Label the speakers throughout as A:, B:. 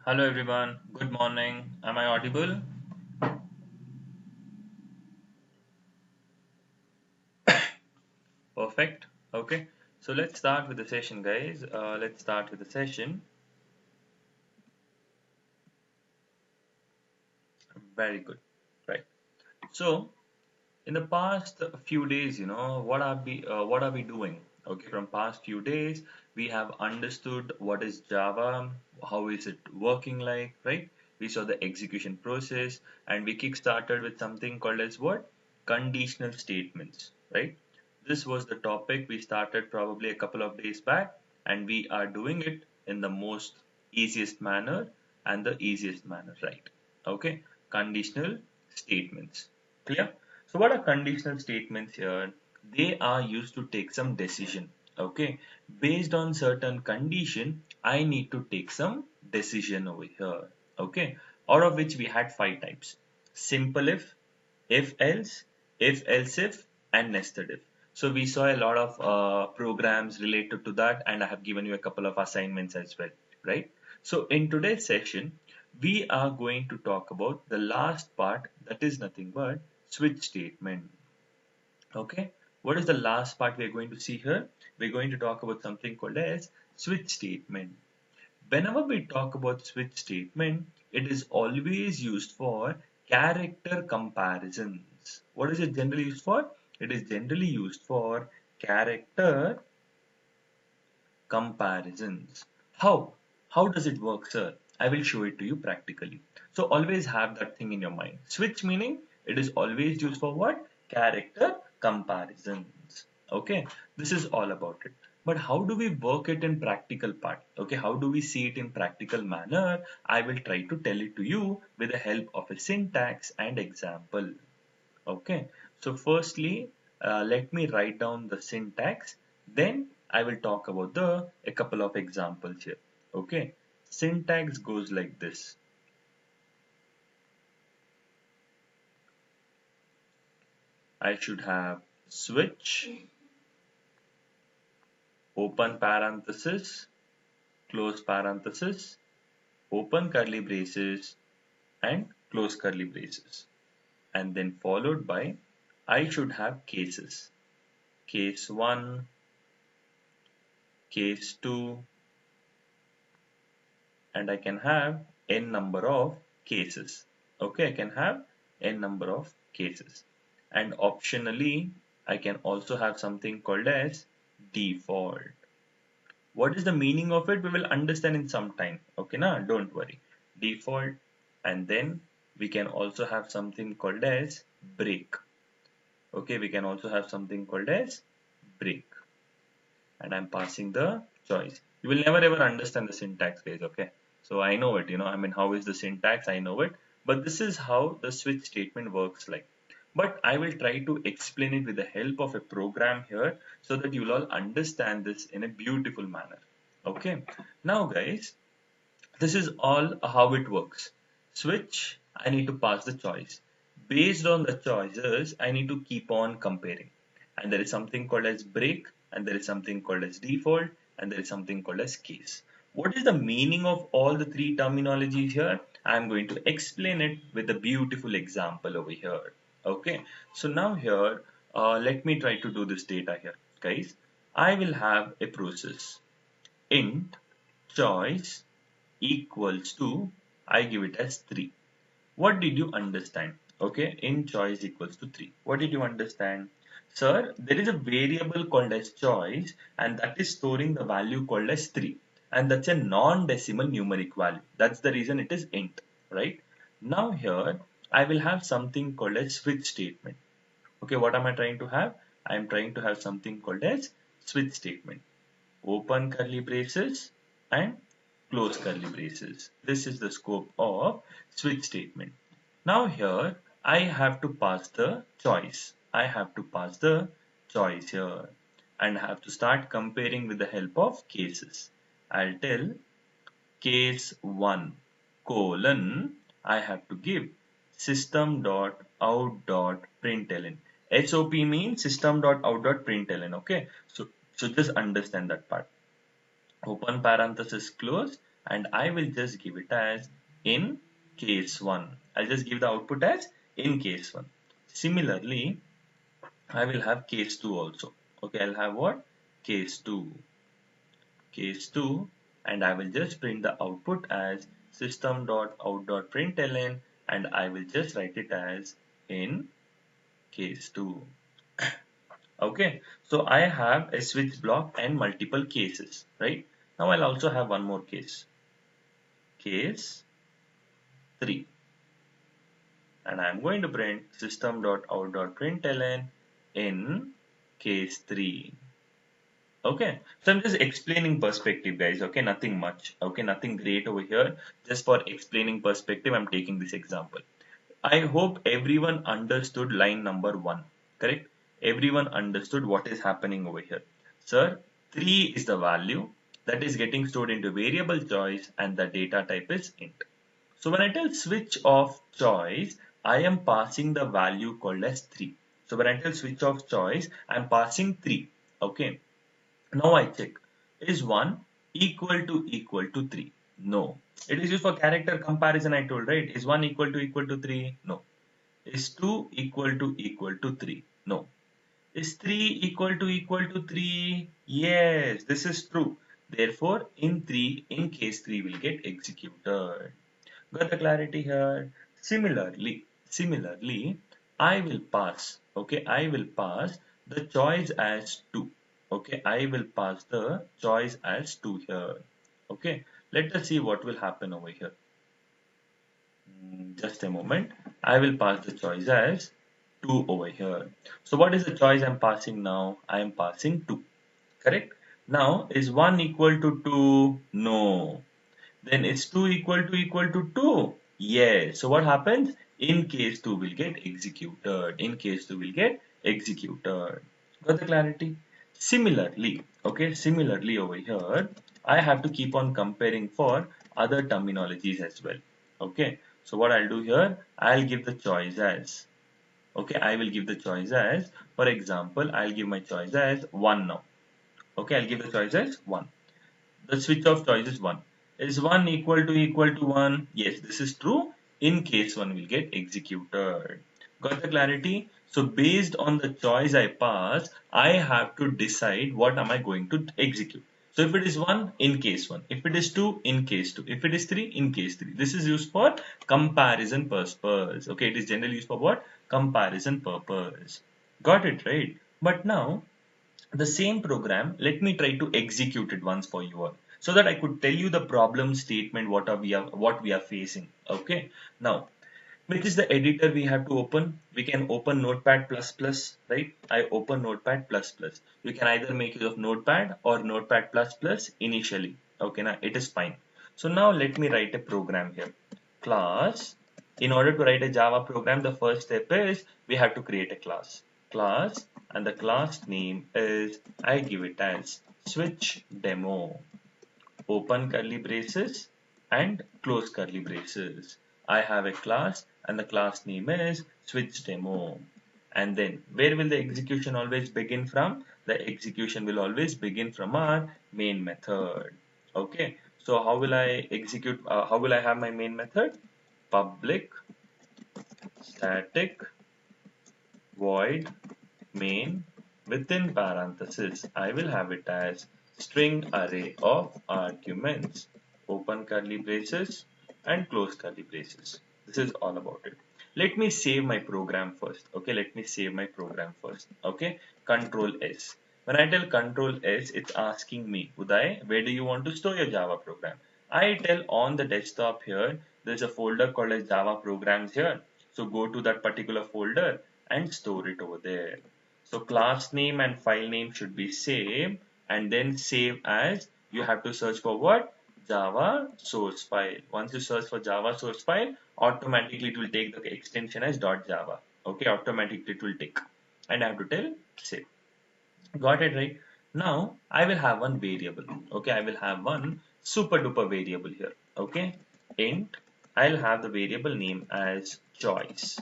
A: Hello everyone, good morning. Am I audible? Perfect. Okay, so let's start with the session, guys. Let's start with the session. Very good. Right. So, in the past few days, what are we doing? Okay, from past few days, we have understood what is Java, how is it working like, right? We saw the execution process, and we kick-started with something called as what? Conditional statements, right? This was the topic we started probably a couple of days back, and we are doing it in the most easiest manner and the easiest manner, right? Okay, conditional statements. Clear? So what are conditional statements here? They are used to take some decision. Okay, based on certain condition, I need to take some decision over here. Okay, out of which we had five types: simple if else, if else if, and nested if. So we saw a lot of programs related to that, and I have given you a couple of assignments as well, right? So in today's session, we are going to talk about the last part, that is nothing but switch statement. Okay, what is the last part we are going to see here? We're going to talk about something called as switch statement. Whenever we talk about switch statement, it is always used for character comparisons. What is it generally used for? It is generally used for character comparisons. How? How does it work, sir? I will show it to you practically. So always have that thing in your mind. Switch meaning it is always used for what? Character comparisons. Okay, this is all about it. But how do we work it in practical part? Okay, how do we see it in practical manner? I will try to tell it to you with the help of a syntax and example. Okay, so firstly, let me write down the syntax. Then I will talk about a couple of examples here. Okay, syntax goes like this. I should have switch, open parenthesis, close parenthesis, open curly braces, and close curly braces. And then followed by I should have cases. Case 1, case 2, and I can have n number of cases. Okay, I can have n number of cases. And optionally, I can also have something called as default. What is the meaning of it? We will understand in some time. Okay, na? Don't worry. Default, and then we can also have something called as break. Okay, we can also have something called as break. And I'm passing the choice. You will never ever understand the syntax, guys. Okay, so I know it, I mean, how is the syntax? I know it, but this is how the switch statement works like. But I will try to explain it with the help of a program here so that you will all understand this in a beautiful manner. Okay, now guys, this is all how it works. Switch, I need to pass the choice. Based on the choices, I need to keep on comparing. And there is something called as break, and there is something called as default, and there is something called as case. What is the meaning of all the three terminologies here? I am going to explain it with a beautiful example over here. Okay, so now here, let me try to do this data here, guys. I will have a process int choice equals to, I give it as 3. What did you understand? Okay, in choice equals to 3. What did you understand? Sir, there is a variable called as choice, and that is storing the value called as 3. And that's a non-decimal numeric value. That's the reason it is int, right? Now here, I will have something called as switch statement. Okay, what am I trying to have? I am trying to have something called as switch statement. Open curly braces and close curly braces. This is the scope of switch statement. Now here I have to pass the choice. I have to pass the choice here and have to start comparing with the help of cases. I'll tell case 1 colon, I have to give system dot out dot println. SOP means system dot out dot println. Okay, so just understand that part. Open parenthesis close, and I will just give it as in case 1. I'll just give the output as in case 1. Similarly, I will have case 2 also. Okay, I'll have what? Case 2. Case 2, and I will just print the output as system.out.println, and I will just write it as in case 2. Okay, so I have a switch block and multiple cases, right? Now I'll also have one more case, case 3, and I'm going to print system.out.println in case 3. Okay, so I'm just explaining perspective, guys. Okay, nothing much. Okay, nothing great over here. Just for explaining perspective, I'm taking this example. I hope everyone understood line number 1, correct? Everyone understood what is happening over here. Sir, 3 is the value that is getting stored into variable choice and the data type is int. So when I tell switch of choice, I am passing the value called as 3. So when I tell switch of choice, I'm passing 3. Okay. Now I check, is 1 equal to 3? No. It is used for character comparison, I told, right? Is 1 equal to 3? No. Is 2 equal to 3? No. Is 3 equal to 3? Yes, this is true. Therefore, in case 3 will get executed. Got the clarity here? Similarly, I will pass, okay, I will pass the choice as 2. Okay, I will pass the choice as 2 here. Okay, let us see what will happen over here. Just a moment. I will pass the choice as 2 over here. So what is the choice I'm passing now? I am passing 2. Correct? Now, is 1 equal to 2? No. Then is 2 equal to 2? Yes. So what happens? In case 2 will get executed. In case 2 will get executed. Got the clarity? Similarly, okay, similarly over here, I have to keep on comparing for other terminologies as well. Okay. So what I'll do here, I'll give the choice as, okay, I will give the choice as, for example, I'll give my choice as 1 now. Okay, I'll give the choice as 1. The switch of choice is 1. Is 1 equal to 1? Yes, this is true. In case 1 will get executed. Got the clarity? So based on the choice I pass, I have to decide what am I going to execute. So if it is 1, in case 1. If it is 2, in case 2. If it is 3, in case 3. This is used for comparison purpose. Okay, it is generally used for what? Comparison purpose. Got it, right? But now, the same program, let me try to execute it once for you all, so that I could tell you the problem statement what we are facing. Okay, now which is the editor we have to open? We can open Notepad++, right? I open Notepad++. You can either make use of Notepad or Notepad++ initially. Okay, now it is fine. So now let me write a program here. Class. In order to write a Java program, the first step is we have to create a class. Class, and the class name is, I give it as switch demo. Open curly braces and close curly braces. I have a class and the class name is switch demo. And then where will the execution always begin from? The execution will always begin from our main method. Okay, so how will I execute? How will I have my main method? Public static void main, within parenthesis I will have it as string array of arguments, open curly braces and close curly braces. This is all about it. Let me save my program first. Okay, let me save my program first. Okay, Control S. When I tell Control S, it's asking me, Uday, where do you want to store your Java program? I tell on the desktop here, there's a folder called as Java programs here. So go to that particular folder and store it over there. So class name and file name should be same, and then save as, you have to search for what? Java source file. Once you search for Java source file, automatically it will take the extension as .java. Okay, automatically it will take. And I have to tell save. Got it, right? Now I will have one variable. Okay, I will have one super duper variable here. Okay, int. I'll have the variable name as choice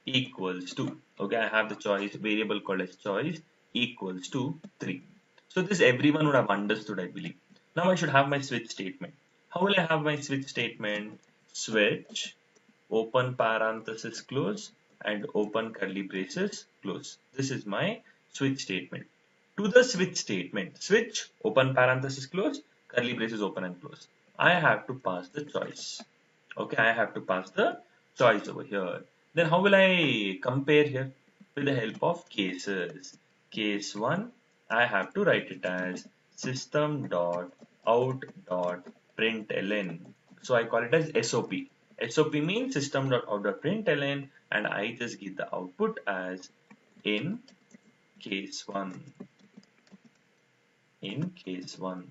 A: equals to, okay, I have the choice variable called as choice equals to 3. So this everyone would have understood, I believe. Now I should have my switch statement. How will I have my switch statement? Switch, open parenthesis close, and open curly braces close. This is my switch statement. To the switch statement, switch, open parenthesis close, curly braces open and close. I have to pass the choice. Okay, I have to pass the choice over here. Then how will I compare here? With the help of cases. Case 1, I have to write it as system dot out dot println. So I call it as SOP. SOP means system dot out dot println, and I just give the output as in case 1. In case 1.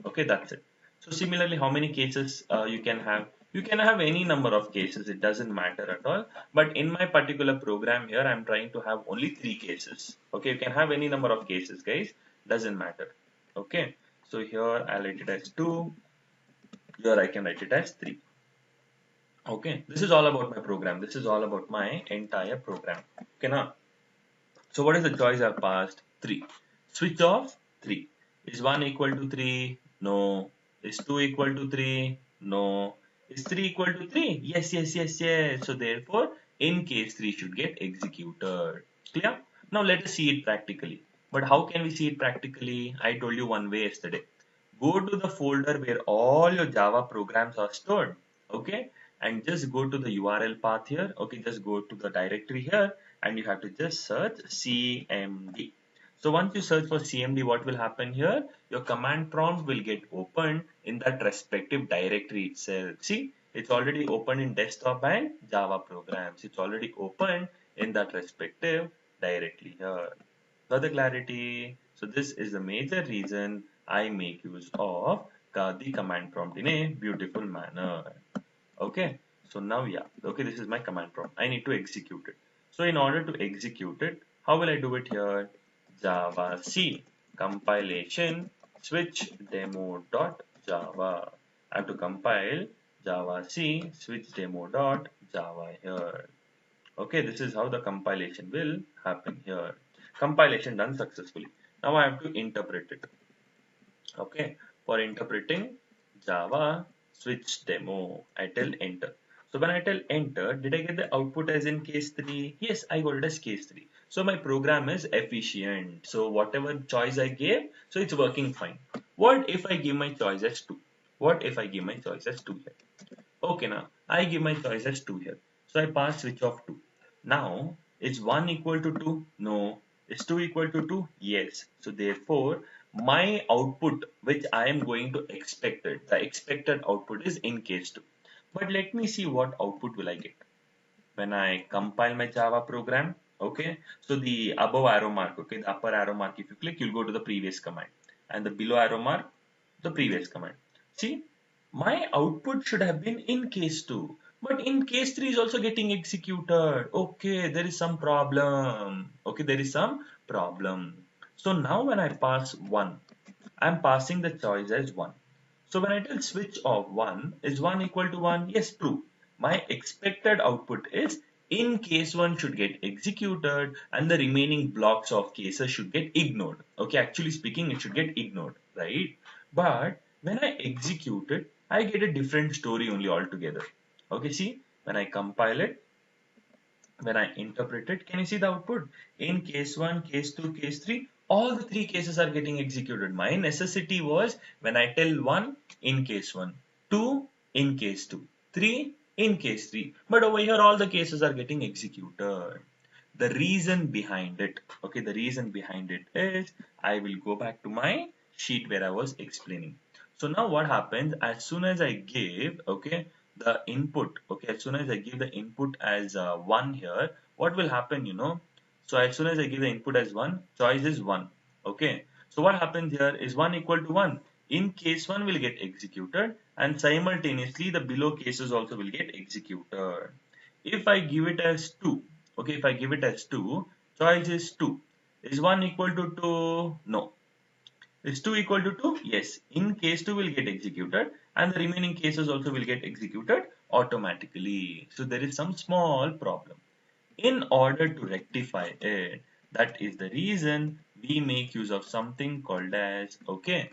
A: Okay, that's it. So similarly, how many cases you can have? You can have any number of cases, it doesn't matter at all. But in my particular program here, I'm trying to have only 3 cases. Okay, you can have any number of cases, guys, doesn't matter. Okay, so here I'll write it as 2, here I can write it as 3. Okay, this is all about my program. This is all about my entire program. Okay, now, so what is the choice I've passed? 3. Switch off 3. Is 1 equal to 3? No. Is 2 equal to 3? No. Is 3 equal to 3? Yes, yes, yes, yes. So therefore, in case 3 should get executed. Clear? Now let us see it practically. But how can we see it practically? I told you one way yesterday. Go to the folder where all your Java programs are stored. Okay? And just go to the URL path here. Okay, just go to the directory here and you have to just search CMD. So once you search for CMD, what will happen here? Your command prompt will get opened in that respective directory itself. See, it's already open in desktop and Java programs. It's already open in that respective directory here. Further clarity. So this is the major reason I make use of the command prompt in a beautiful manner. Okay, so now okay, this is my command prompt. I need to execute it. So in order to execute it, how will I do it here? Java C compilation switch demo dot Java. I have to compile Java C switch demo dot Java here. Okay, this is how the compilation will happen here. Compilation done successfully. Now I have to interpret it. Okay, for interpreting Java switch demo, I tell enter. So when I tell enter, did I get the output as in case 3? Yes, I got it as case 3. So my program is efficient. So whatever choice I gave, so it's working fine. What if I give my choice as 2? What if I give my choice as 2 here? Okay, now I give my choice as 2 here. So I pass switch off 2. Now, is 1 equal to 2? No. Is 2 equal to 2? Yes. So therefore, my output which I am going to expect it, the expected output is in case 2. But let me see what output will I get when I compile my Java program. Okay, so the above arrow mark, okay, the upper arrow mark, if you click, you'll go to the previous command, and the below arrow mark, the previous command. See, my output should have been in case 2, but in case 3 is also getting executed. Okay, there is some problem. Okay, there is some problem. So now when I pass 1, I'm passing the choice as 1. So when I tell switch off 1, is 1 equal to 1? Yes, true. My expected output is in case 1 should get executed and the remaining blocks of cases should get ignored. Okay, actually speaking, it should get ignored, right? But when I execute it, I get a different story only altogether. Okay, see, when I compile it, when I interpret it, can you see the output? In case 1, case 2, case 3, all the 3 cases are getting executed. My necessity was when I tell 1 in case 1, 2 in case 2, 3 in case 3. But over here all the cases are getting executed. The reason behind it, okay, the reason behind it is I will go back to my sheet where I was explaining. So now what happens as soon as I give, okay, the input, okay, as soon as I give the input as 1 here, what will happen, So as soon as I give the input as 1, choice is 1, okay. So what happens here is 1 equal to 1. In case 1 will get executed and simultaneously the below cases also will get executed. If I give it as 2, okay, if I give it as 2, choice is 2. Is 1 equal to 2? No. Is 2 equal to 2? Yes. In case 2 will get executed and the remaining cases also will get executed automatically. So there is some small problem. In order to rectify it, that is the reason we make use of something called as, okay,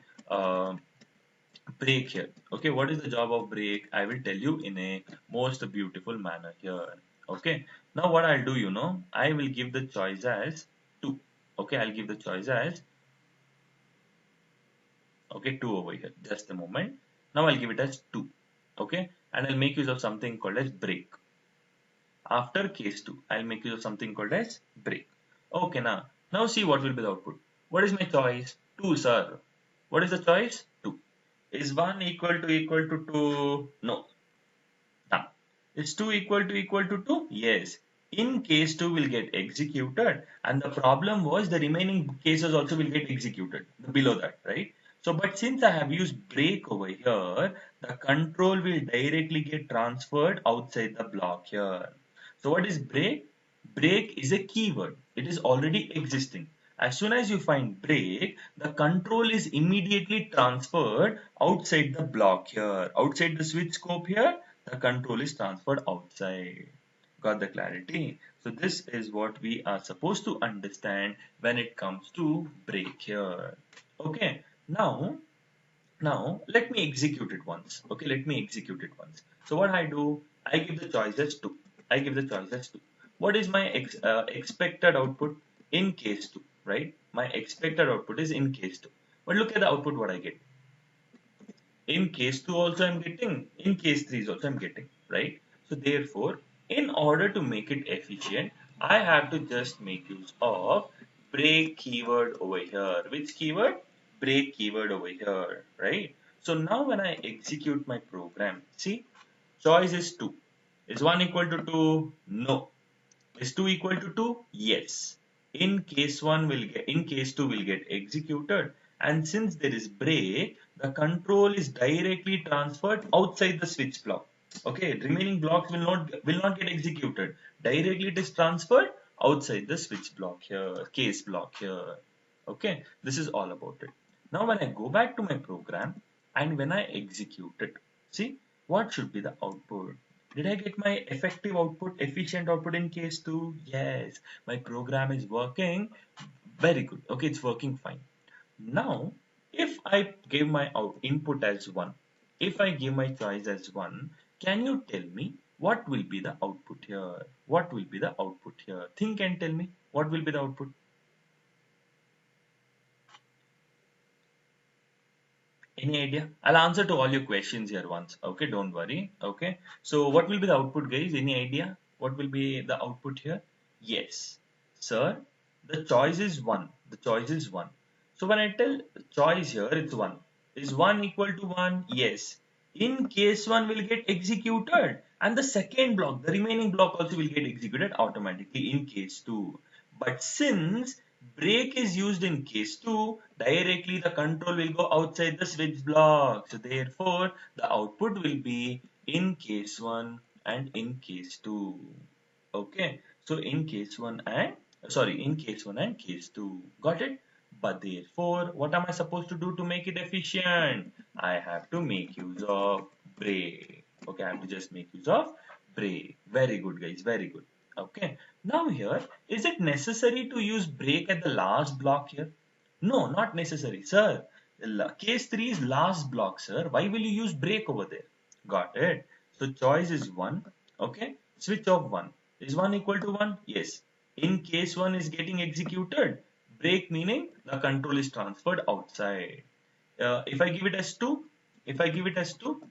A: break here. Okay, what is the job of break? I will tell you in a most beautiful manner here. Okay, now what I'll do, I will give the choice as 2. Okay, I'll give the choice as, okay, 2 over here. Just a moment. Now I'll give it as 2. Okay, and I'll make use of something called as break. After case 2, I'll make use of something called as break. Okay, now see what will be the output. What is my choice? 2, sir. What is the choice? 2. Is 1 equal to 2? No. Now, is 2 equal to 2? Yes. In case 2 will get executed, and the problem was the remaining cases also will get executed below that, right? So, but since I have used break over here, the control will directly get transferred outside the block here. So, what is break? Break is a keyword. It is already existing. As soon as you find break, the control is immediately transferred outside the block here. Outside the switch scope here, the control is transferred outside. Got the clarity? So this is what we are supposed to understand when it comes to break here. Okay, now let me execute it once. Okay, let me execute it once. So what I do, I give the choice as 2. I give the choice as 2. What is my expected output in case 2, right? My expected output is in case 2. But look at the output what I get. In case 2 also I'm getting, in case 3 is also I'm getting, right? So therefore, in order to make it efficient, I have to just make use of break keyword over here. Which keyword? Break keyword over here, right? So now when I execute my program, see, choice is 2. Is 1 equal to 2? No. Is 2 equal to 2? Yes. In case 2 will get executed, and since there is break, the control is directly transferred outside the switch block. Okay, remaining blocks will not get executed. Directly it is transferred outside the switch block here, case block here. Okay, this is all about it. Now when I go back to my program and when I execute it, see what should be the output? Did I get my effective output, efficient output in case 2? Yes, my program is working very good. Okay, it's working fine. Now, if I give my input as 1, if I give my choice as 1, can you tell me what will be the output here? What will be the output here? Think and tell me what will be the output. Any idea? I'll answer to all your questions here once. Okay, don't worry. Okay. So what will be the output, guys? Any idea? What will be the output here? Yes. Sir, the choice is 1. The choice is 1. So when I tell choice here, it's 1. Is 1 equal to 1? Yes. In case 1 will get executed, and the second block, the remaining block also will get executed automatically in case 2. But since break is used in case 2, directly the control will go outside the switch block. So therefore, the output will be in case 1 and in case 2. Okay. So in case 1 and, sorry, in case 1 and case 2. Got it? But therefore, what am I supposed to do to make it efficient? I have to make use of break. Okay, I have to just make use of break. Very good, guys. Very good. Okay. Now here, is it necessary to use break at the last block here? No, not necessary, sir. Case 3 is last block, sir. Why will you use break over there? Got it. So choice is 1. Okay. Switch off 1. Is 1 equal to 1? Yes. In case 1 is getting executed, break meaning the control is transferred outside. If I give it as 2, if I give it as 2,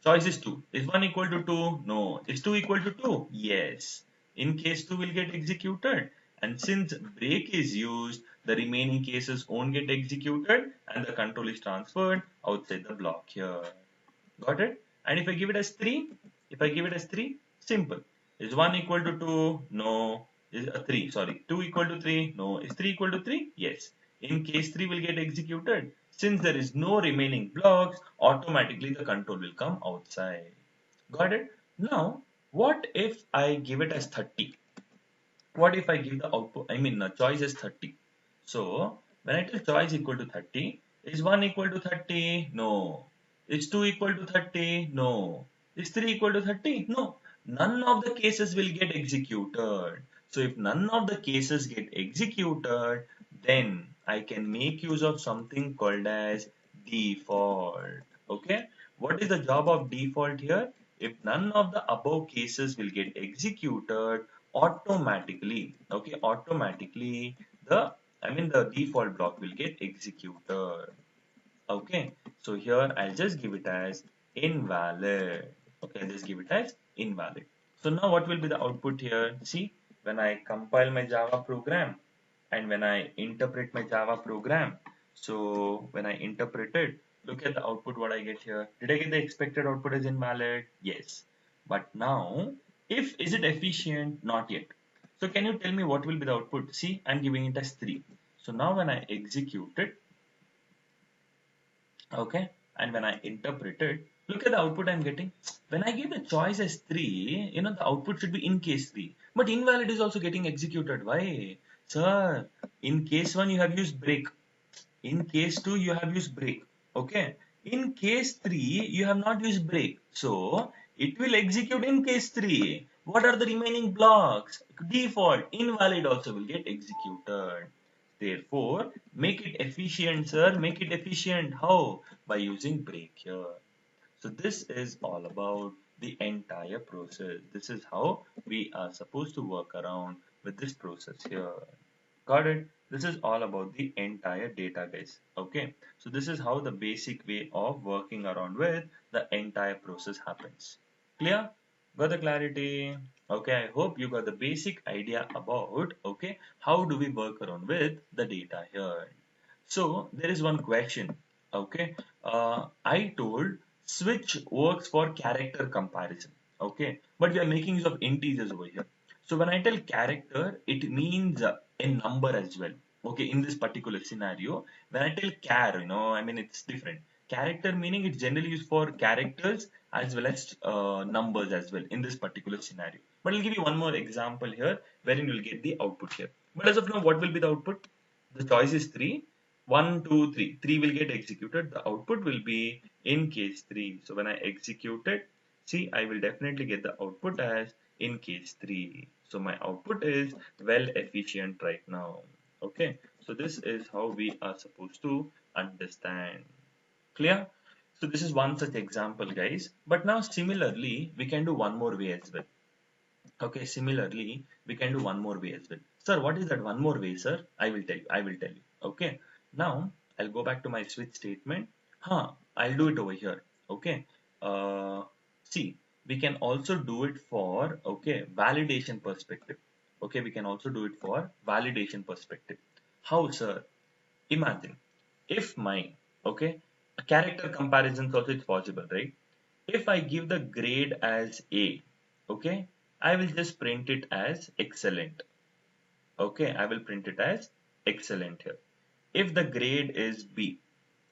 A: choice is 2. Is 1 equal to 2? No. Is 2 equal to 2? Yes. In case 2 will get executed. And since break is used, the remaining cases won't get executed and the control is transferred outside the block here. Got it? And if I give it as 3, if I give it as 3, simple. Is 1 equal to 2? No. Is 3, sorry. 2 equal to 3? No. Is 3 equal to 3? Yes. In case 3 will get executed. Since there is no remaining blocks, automatically the control will come outside. Got it? Now, what if I give it as 30? What if I give the output, choice is 30. So when I tell choice equal to 30, is 1 equal to 30? No. Is 2 equal to 30? No. Is 3 equal to 30? No. None of the cases will get executed. So if none of the cases get executed, then I can make use of something called as default. Okay, what is the job of default here? If none of the above cases will get executed automatically, okay, automatically the default block will get executed. Okay, so here I'll just give it as invalid. Okay, I'll just give it as invalid. So now what will be the output here? See, when I compile my Java program and when I interpret my Java program, so when I interpret it, look at the output what I get here. Did I get the expected output as invalid? Yes. But now, if is it efficient? Not yet. So can you tell me what will be the output? See, I'm giving it as 3. So now when I execute it, okay, and when I interpret it, look at the output I'm getting. When I give the choice as 3, the output should be in case 3, but invalid is also getting executed. Why? Sir, in case 1 you have used break, in case 2 you have used break, okay, in case 3 you have not used break, so it will execute in case 3. What are the remaining blocks? Default invalid also will get executed. Therefore, make it efficient, sir. Make it efficient. How? By using break here. So this is all about the entire process. This is how we are supposed to work around with this process here. Got it? This is all about the entire data, guys. Okay. So this is how the basic way of working around with the entire process happens. Clear? Got the clarity? Okay, I hope you got the basic idea about, okay, how do we work around with the data here. So there is one question, okay. I told switch works for character comparison, okay, but we are making use of integers over here. So when I tell character, it means a number as well. Okay, in this particular scenario, when I tell char, it's different. Character meaning it's generally used for characters as well as numbers as well in this particular scenario. But I'll give you one more example here wherein you'll get the output here. But as of now, what will be the output? The choice is 3. 1, 2, 3. 3 will get executed. The output will be in case 3. So when I execute it, see, I will definitely get the output as in case 3. So my output is well efficient right now. Okay. So this is how we are supposed to understand. Clear? So this is one such example, guys. But now similarly, we can do one more way as well. Okay, similarly, we can do one more way as well. Sir, what is that one more way, sir? I will tell you. I will tell you. Okay. Now, I'll go back to my switch statement. I'll do it over here. Okay. See, we can also do it for, okay, validation perspective. Okay, we can also do it for validation perspective. How, sir? Imagine if my, okay, character comparisons also it's possible, right? If I give the grade as A, okay, I will just print it as excellent. Okay, I will print it as excellent here. If the grade is B,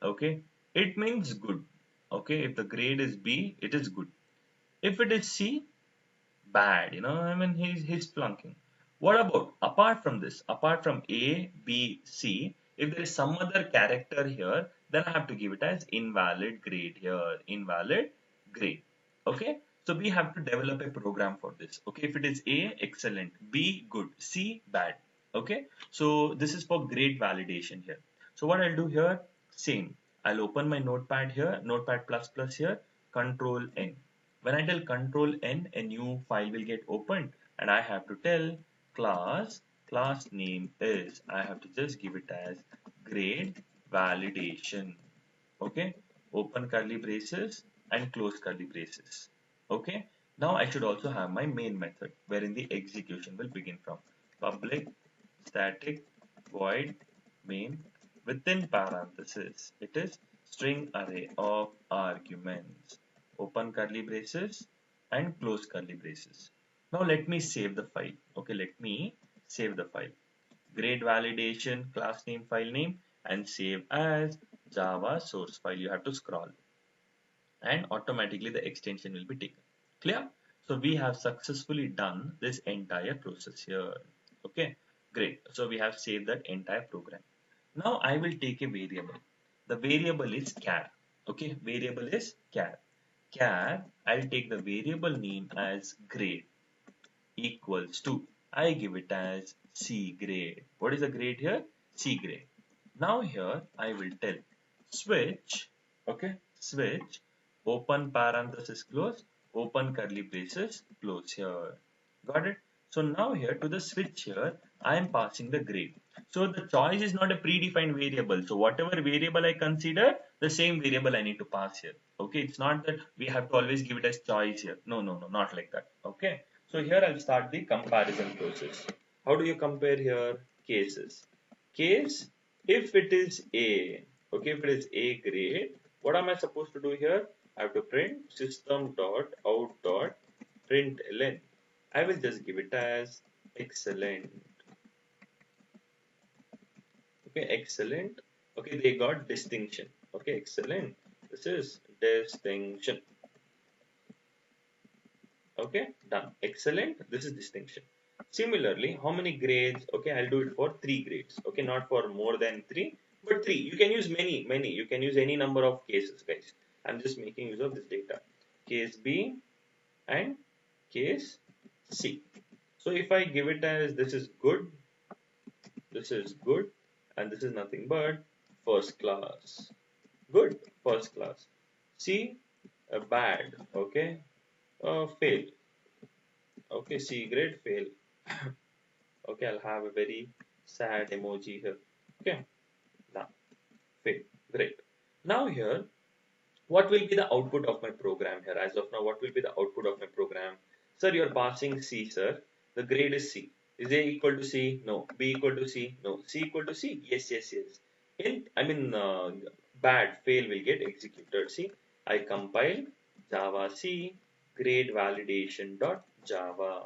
A: okay, it means good. Okay, if the grade is B, it is good. If it is C, bad. He's flunking. What about apart from this? Apart from A, B, C, if there is some other character here, then I have to give it as invalid grade here. Invalid grade. Okay. So we have to develop a program for this. Okay. If it is A, excellent. B, good. C, bad. Okay. So this is for grade validation here. So what I'll do here, same. I'll open my notepad here, notepad plus plus here, control N. When I tell control N, a new file will get opened and I have to tell class name is, I have to just give it as grade validation. Okay, open curly braces and close curly braces. Okay, now I should also have my main method wherein the execution will begin from public static void main within parenthesis. It is string array of arguments. Open curly braces and close curly braces. Now let me save the file. Okay, let me save the file. Grade validation, class name, file name, and save as Java source file. You have to scroll and automatically the extension will be taken. Clear? So we have successfully done this entire process here. Okay, great. So we have saved that entire program. Now I will take a variable. The variable is char. Okay, variable is char. Char, I'll take the variable name as grade equals to, I give it as C grade. What is the grade here? C grade. Now here I will tell switch, okay, switch, open parenthesis close, open curly braces, close here. Got it? So now here to the switch here, I am passing the grade. So the choice is not a predefined variable. So whatever variable I consider, the same variable I need to pass here. Okay, it's not that we have to always give it as choice here. No, no, no, not like that. Okay. So here I'll start the comparison process. How do you compare here? Cases. Case, if it is A, okay, if it is A grade, what am I supposed to do here? I have to print system dot out dot println. I will just give it as excellent. Okay, excellent. Okay, they got distinction. Okay, excellent. This is distinction. Okay, done. Excellent. This is distinction. Similarly, how many grades? Okay, I'll do it for 3 grades. Okay, not for more than 3, but 3. You can use many. You can use any number of cases, guys. I'm just making use of this data. Case B and case C. So if I give it as this is good, and this is nothing but first class. Good, first class. C, bad. Okay, fail. Okay, C grade, fail. Okay, I'll have a very sad emoji here. Okay, now fail. Great. Now here, what will be the output of my program here? As of now, what will be the output of my program? Sir, you're passing C, sir. The grade is C. Is A equal to C? No. B equal to C? No. C equal to C? Yes, yes, yes. Bad, fail will get executed. See, I compile Java C grade validation dot Java.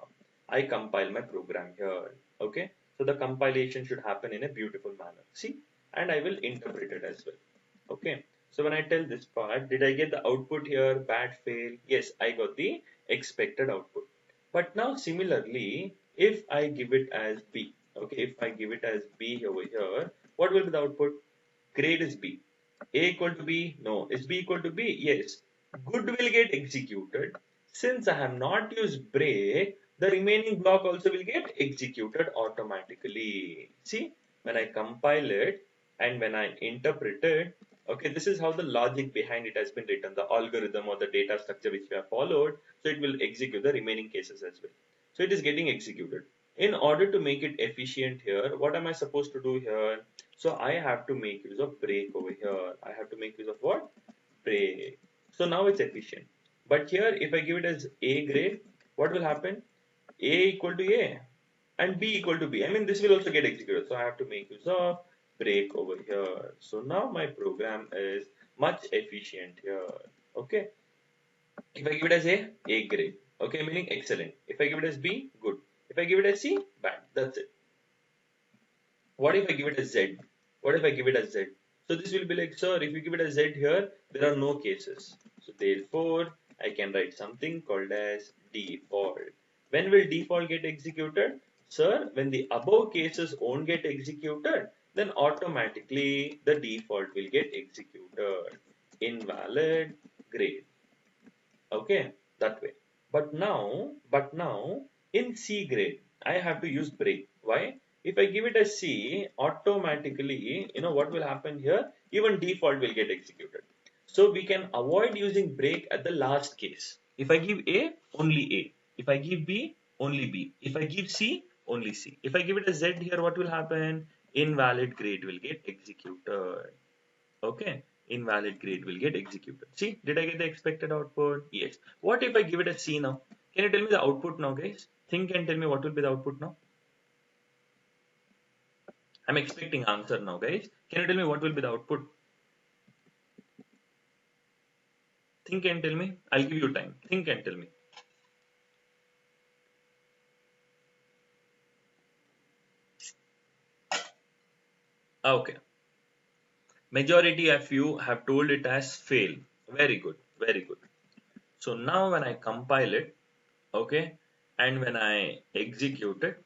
A: I compile my program here. Okay. So the compilation should happen in a beautiful manner. See, and I will interpret it as well. Okay. So when I tell this part, did I get the output here? Bad, fail? Yes, I got the expected output. But now similarly, if I give it as B, okay, if I give it as B over here, what will be the output? Grade is B. A equal to B? No. Is B equal to B? Yes. Good will get executed. Since I have not used break, the remaining block also will get executed automatically. See, when I compile it and when I interpret it, okay, this is how the logic behind it has been written, the algorithm or the data structure which we have followed. So it will execute the remaining cases as well. So it is getting executed. In order to make it efficient here, what am I supposed to do here? So I have to make use of break over here. I have to make use of what? Break. So now it's efficient. But here, if I give it as A grade, what will happen? A equal to A and B equal to B. I mean, this will also get executed. So I have to make use of break over here. So now my program is much efficient here. Okay. If I give it as A grade. Okay, meaning excellent. If I give it as B, good. If I give it as C, bad. That's it. What if I give it as Z? What if I give it as Z? So this will be like, sir, if you give it as Z here, there are no cases. So therefore, I can write something called as default. When will default get executed? Sir, when the above cases won't get executed, then automatically the default will get executed. Invalid grade. Okay, that way. But now in C grade, I have to use break. Why? If I give it a C, automatically, what will happen here? Even default will get executed. So we can avoid using break at the last case. If I give A, only A. If I give B, only B. If I give C, only C. If I give it a Z here, what will happen? Invalid grade will get executed. Okay, invalid grade will get executed. See, did I get the expected output? Yes. What if I give it a C now? Can you tell me the output now, guys? Think and tell me what will be the output now. I'm expecting answer now, guys. Can you tell me what will be the output? Think and tell me. I'll give you time. Think and tell me. Okay. Majority of you have told it as fail. Very good. Very good. So now when I compile it, okay, and when I execute it,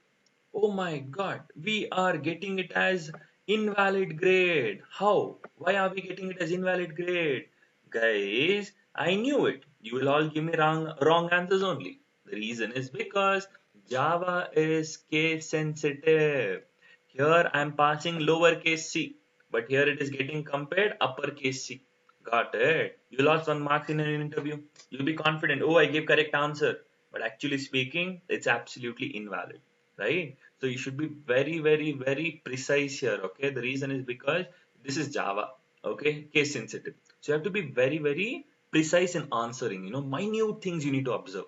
A: oh my god, we are getting it as invalid grade. How? Why are we getting it as invalid grade? Guys, I knew it. You will all give me wrong answers only. The reason is because Java is case sensitive. Here I am passing lowercase c. but here it is getting compared uppercase C. Got it? You lost 1 mark in an interview. You'll be confident, oh, I gave correct answer. But actually speaking, it's absolutely invalid, right? So you should be very, very, very precise here, okay? The reason is because this is Java, okay? Case sensitive. So you have to be very, very precise in answering, minute things you need to observe.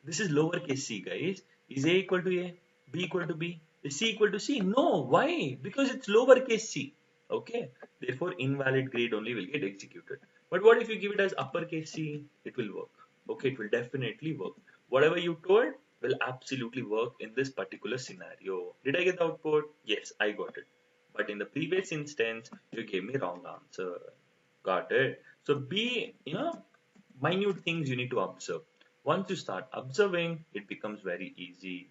A: This is lowercase c, guys. Is A equal to A? B equal to B? Is C equal to C? No. Why? Because it's lowercase c. Okay. Therefore, invalid grade only will get executed. But what if you give it as uppercase C? It will work. Okay, it will definitely work. Whatever you told will absolutely work in this particular scenario. Did I get the output? Yes, I got it. But in the previous instance, you gave me wrong answer. Got it? So be, minute things you need to observe. Once you start observing, it becomes very easy.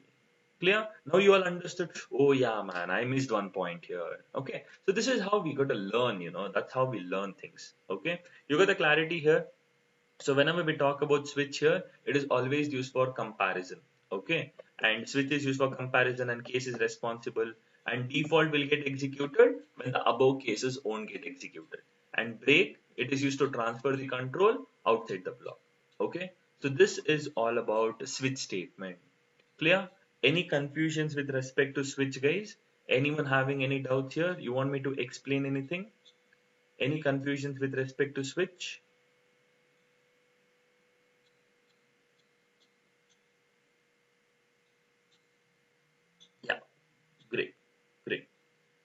A: Clear? Now you all understood. Oh yeah, man, I missed one point here. Okay. So this is how we got to learn, that's how we learn things. Okay. You got the clarity here. So whenever we talk about switch here, it is always used for comparison. Okay. And switch is used for comparison and case is responsible. And default will get executed when the above cases won't get executed. And break, it is used to transfer the control outside the block. Okay. So this is all about switch statement. Clear? Any confusions with respect to switch, guys? Anyone having any doubts here? You want me to explain anything? Any confusions with respect to switch? Yeah, great, great.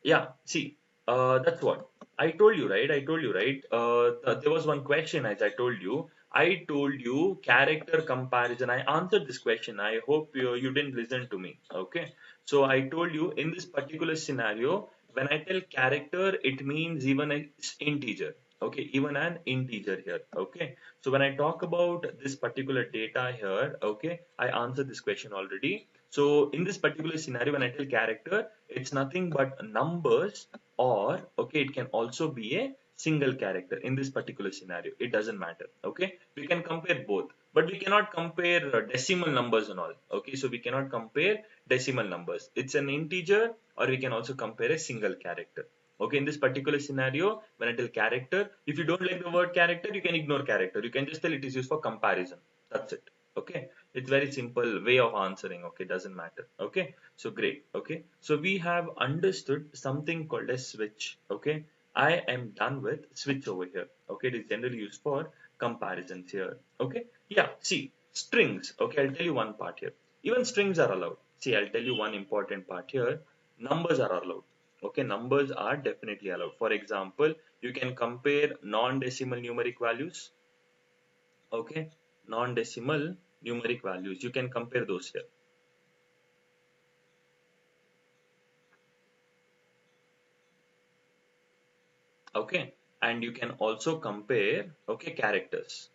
A: Yeah, see, that's what I told you, right? I told you, right? There was one question, as I told you. I told you character comparison. I answered this question. I hope you didn't listen to me. Okay. So I told you in this particular scenario, when I tell character, it means even an integer. Okay, even an integer here. Okay. So when I talk about this particular data here, okay, I answered this question already. So in this particular scenario, when I tell character, it's nothing but numbers, or okay, it can also be a single character. In this particular scenario, it doesn't matter. Okay, we can compare both, but we cannot compare decimal numbers and all. Okay, so we cannot compare decimal numbers. It's an integer, or we can also compare a single character. Okay, in this particular scenario, when I tell character, if you don't like the word character, you can ignore character. You can just tell it is used for comparison. That's it. Okay, it's very simple way of answering. Okay, doesn't matter. Okay, so great. Okay, so we have understood something called a switch. Okay, I am done with switch over here. Okay, it is generally used for comparisons here. Okay, yeah, see, strings. Okay, I'll tell you one part here. Even strings are allowed. See, I'll tell you one important part here. Numbers are allowed. Okay, numbers are definitely allowed. For example, you can compare non-decimal numeric values. Okay, non-decimal numeric values. You can compare those here. Okay, and you can also compare, okay, characters.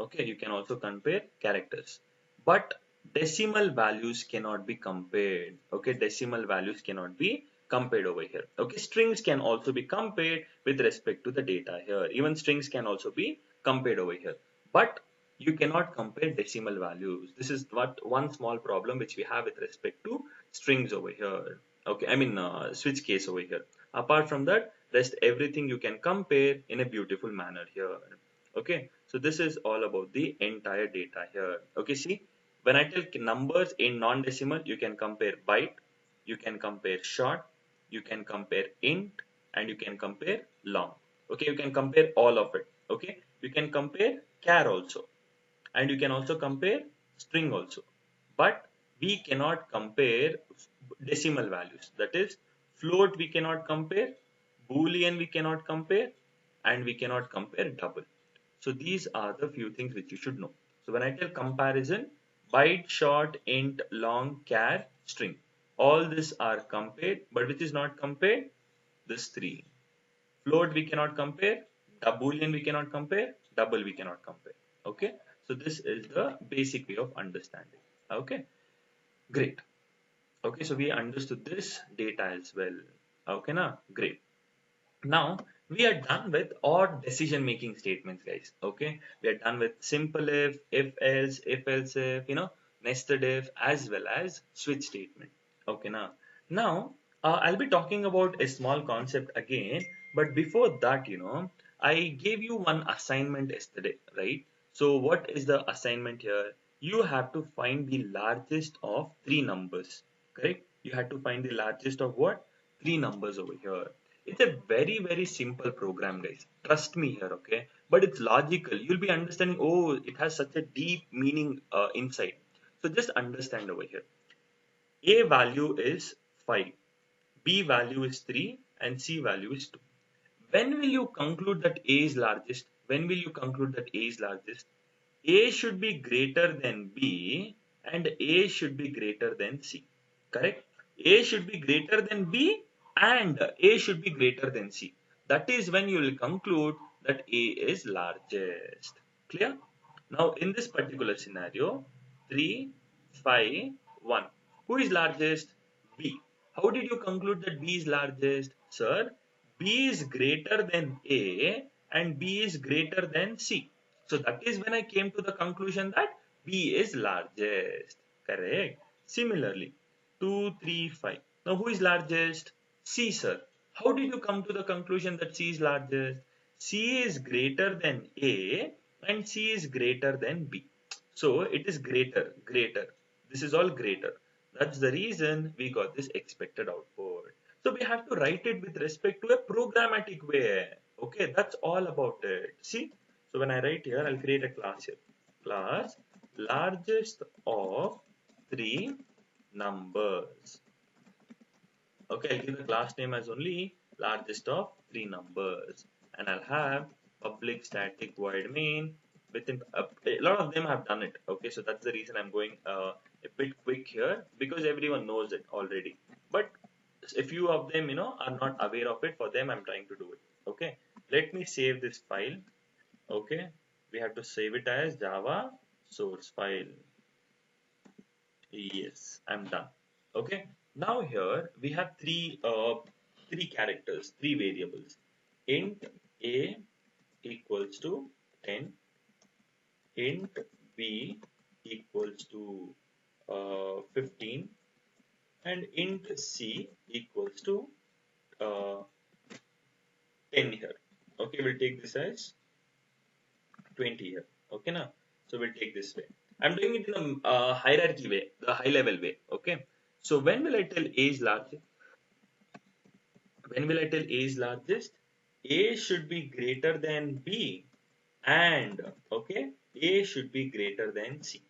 A: Okay, you can also compare characters, but decimal values cannot be compared. Okay, decimal values cannot be compared over here. Okay, strings can also be compared with respect to the data here. Even strings can also be compared over here, but you cannot compare decimal values. This is what one small problem which we have with respect to strings over here. Okay, I mean switch case over here. Apart from that, rest everything you can compare in a beautiful manner here. Okay, so this is all about the entire data here. Okay, see, when I tell numbers in non-decimal, you can compare byte, you can compare short, you can compare int, and you can compare long. Okay, you can compare all of it. Okay, you can compare char also, and you can also compare string also, but we cannot compare decimal values. That is, float we cannot compare, boolean we cannot compare, and we cannot compare double. So these are the few things which you should know. So when I tell comparison, byte, short, int, long, char, string, all these are compared, but which is not compared? This three. Float we cannot compare, boolean we cannot compare, double we cannot compare. Okay, so this is the basic way of understanding. Okay, great. Okay, so we understood this data as well. Okay, now great. Now we are done with all decision making statements, guys. Okay, we are done with simple if else, if else if, nested if, as well as switch statement. Okay, now I'll be talking about a small concept again, but before that, I gave you one assignment yesterday, right? So, what is the assignment here? You have to find the largest of three numbers, correct? You have to find the largest of what? Three numbers over here. It's a very, very simple program, guys. Trust me here, okay? But it's logical. You'll be understanding, oh, it has such a deep meaning inside. So, just understand over here. A value is 5. B value is 3 and C value is 2. When will you conclude that A is largest? When will you conclude that A is largest? A should be greater than B and A should be greater than C. Correct? A should be greater than B and A should be greater than C. That is when you will conclude that A is largest. Clear? Now in this particular scenario, 3, 5, 1. Who is largest? B. How did you conclude that B is largest? Sir, B is greater than A and B is greater than C. So that is when I came to the conclusion that B is largest. Correct. Similarly, 2, 3, 5. Now who is largest? C, sir. How did you come to the conclusion that C is largest? C is greater than A and C is greater than B. So it is greater. This is all greater. That's the reason we got this expected output. So we have to write it with respect to a programmatic way. Okay, that's all about it. See, so when I write here, I'll create a class here. Class largest of three numbers. Okay, I'll give the class name as only largest of three numbers, and I'll have public static void main. Within a lot of them have done it. Okay, so that's the reason I'm going a bit quick here because everyone knows it already. But a few of them, are not aware of it. For them, I'm trying to do it. Okay, let me save this file. Okay, we have to save it as Java source file. Yes, I'm done. Okay. Now here we have three characters, three variables. Int A equals to 10, int B equals to 15, and int C equals to uh, 10 here. Okay, we'll take this as 20 here. Okay, now, so we'll take this way. I'm doing it in a hierarchy way, the high level way. Okay, so when will I tell A is large? When will I tell A is largest? A should be greater than B and okay, A should be greater than C.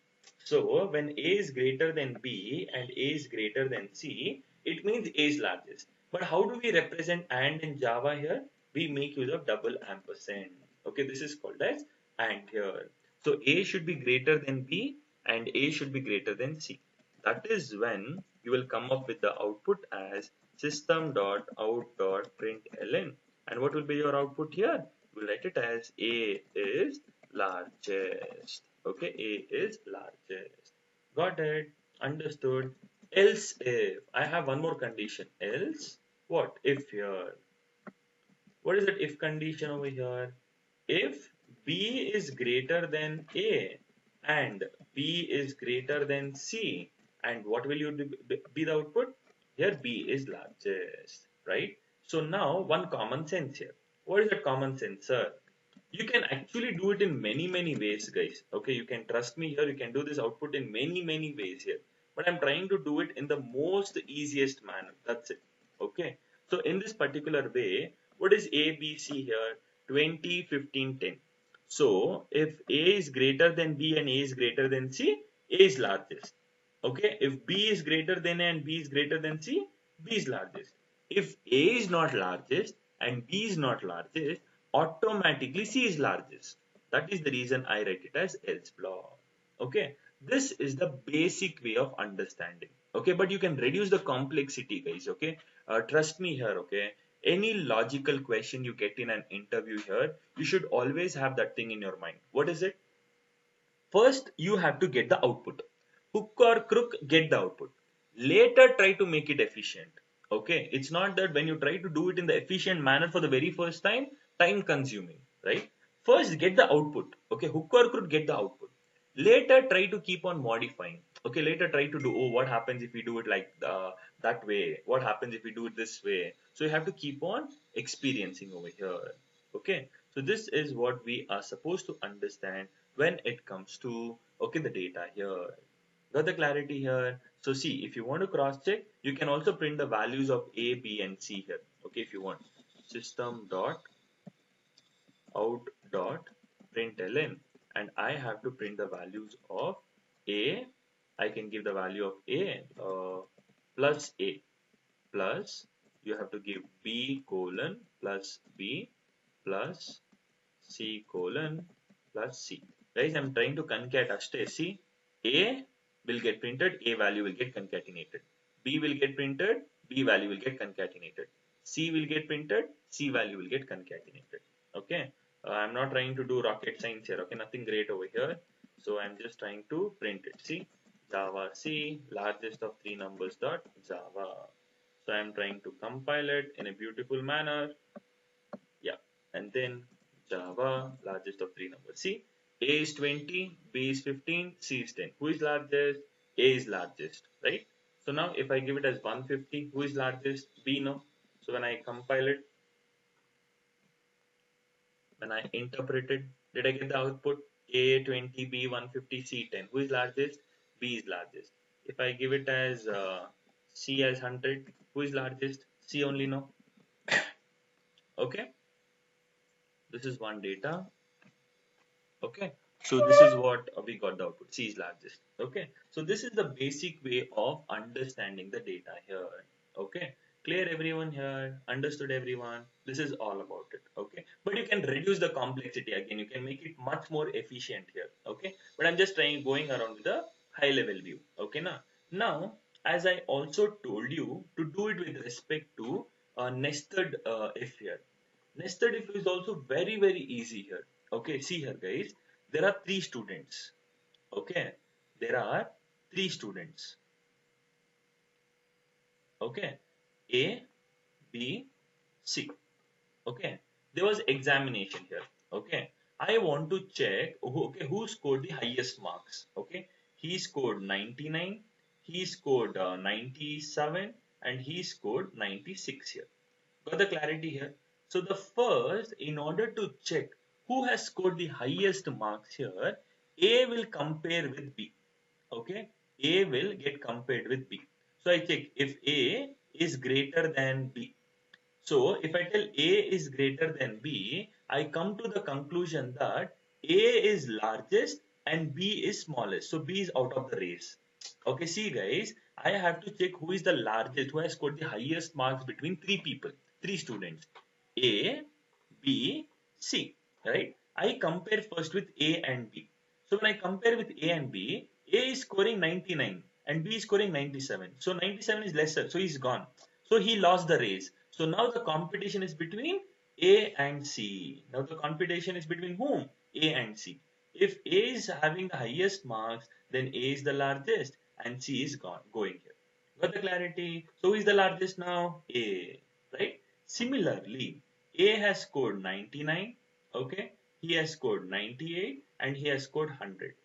A: So when A is greater than B and A is greater than C, it means A is largest. But how do we represent AND in Java here? We make use of double ampersand. Okay, this is called as AND here. So A should be greater than B and A should be greater than C. That is when you will come up with the output as system.out.println. And what will be your output here? You will write it as A is largest. Okay, A is largest. Got it? Understood? Else if, I have one more condition. Else, what? If here. What is that if condition over here? If B is greater than A and B is greater than C, and what will you be the output? Here B is largest, right? So now one common sense here. What is that common sense, sir? You can actually do it in many ways, guys. Okay, you can trust me here. You can do this output in many ways here. But I'm trying to do it in the most easiest manner. That's it. Okay. So in this particular way, what is A, B, C here? 20, 15, 10. So if A is greater than B and A is greater than C, A is largest. Okay. If B is greater than A and B is greater than C, B is largest. If A is not largest and B is not largest, automatically C is largest. That is the reason I write it as else block. Okay. This is the basic way of understanding. Okay. But you can reduce the complexity, guys. Okay. Trust me here. Okay. Any logical question you get in an interview here, you should always have that thing in your mind. What is it? First, you have to get the output. Hook or crook, get the output. Later, try to make it efficient. Okay, it's not that when you try to do it in the efficient manner for the very first time consuming, right? First, get the output. Okay, hook or crook, get the output. Later, try to keep on modifying. Okay, later try to do, oh, what happens if we do it like that way? What happens if we do it this way? So you have to keep on experiencing over here. Okay, so this is what we are supposed to understand when it comes to, okay, the data here. Got the clarity here? So see, if you want to cross check, you can also print the values of A, B, and C here. Okay, if you want. System dot out dot println, and I have to print the values of A. I can give the value of A plus A, plus you have to give B colon plus B plus C colon plus C. Guys, I'm trying to concat ashte. See, A will get printed, A value will get concatenated. B will get printed, B value will get concatenated. C will get printed, C value will get concatenated. Okay, I'm not trying to do rocket science here. Okay, nothing great over here. So I'm just trying to print it. See, Java C, largest of three numbers dot Java. So I'm trying to compile it in a beautiful manner. Yeah, and then Java, largest of three numbers. See, A is 20, B is 15, C is 10. Who is largest? A is largest, right? So now if I give it as 150, who is largest? B, no. So when I compile it, when I interpret it, did I get the output? A 20, B 150, C 10. Who is largest? B is largest. If I give it as C as 100, who is largest? C only, no. Okay, this is one data. Okay, so this is what we got the output. C is largest. Okay, so this is the basic way of understanding the data here. Okay, clear everyone here? Understood everyone? This is all about it. Okay, but you can reduce the complexity again. You can make it much more efficient here. Okay, but I'm just trying going around with a high level view. Okay, now as I also told you to do it with respect to nested if here. Nested if is also very easy here. Okay, see here guys, there are three students. Okay, there are three students. Okay, A, B, C. Okay, there was examination here. Okay, I want to check who scored the highest marks. Okay, he scored 99, he scored 97, and he scored 96 here. Got the clarity here? So the first, in order to check who has scored the highest marks here, A will compare with B. Okay, A will get compared with B. So I check if A is greater than B. So if I tell A is greater than B, I come to the conclusion that A is largest and B is smallest. So B is out of the race. Okay, see guys, I have to check who is the largest, who has scored the highest marks between three people, three students. A, B, C, right? I compare first with A and B. So when I compare with A and B, A is scoring 99 and B is scoring 97. So 97 is lesser, so he's gone. So he lost the race. So now the competition is between A and C. Now the competition is between whom? A and C. If A is having the highest marks, then A is the largest and C is going here. Got the clarity? So who is the largest now? A, right? Similarly, A has scored 99, okay? He has scored 98 and he has scored 100,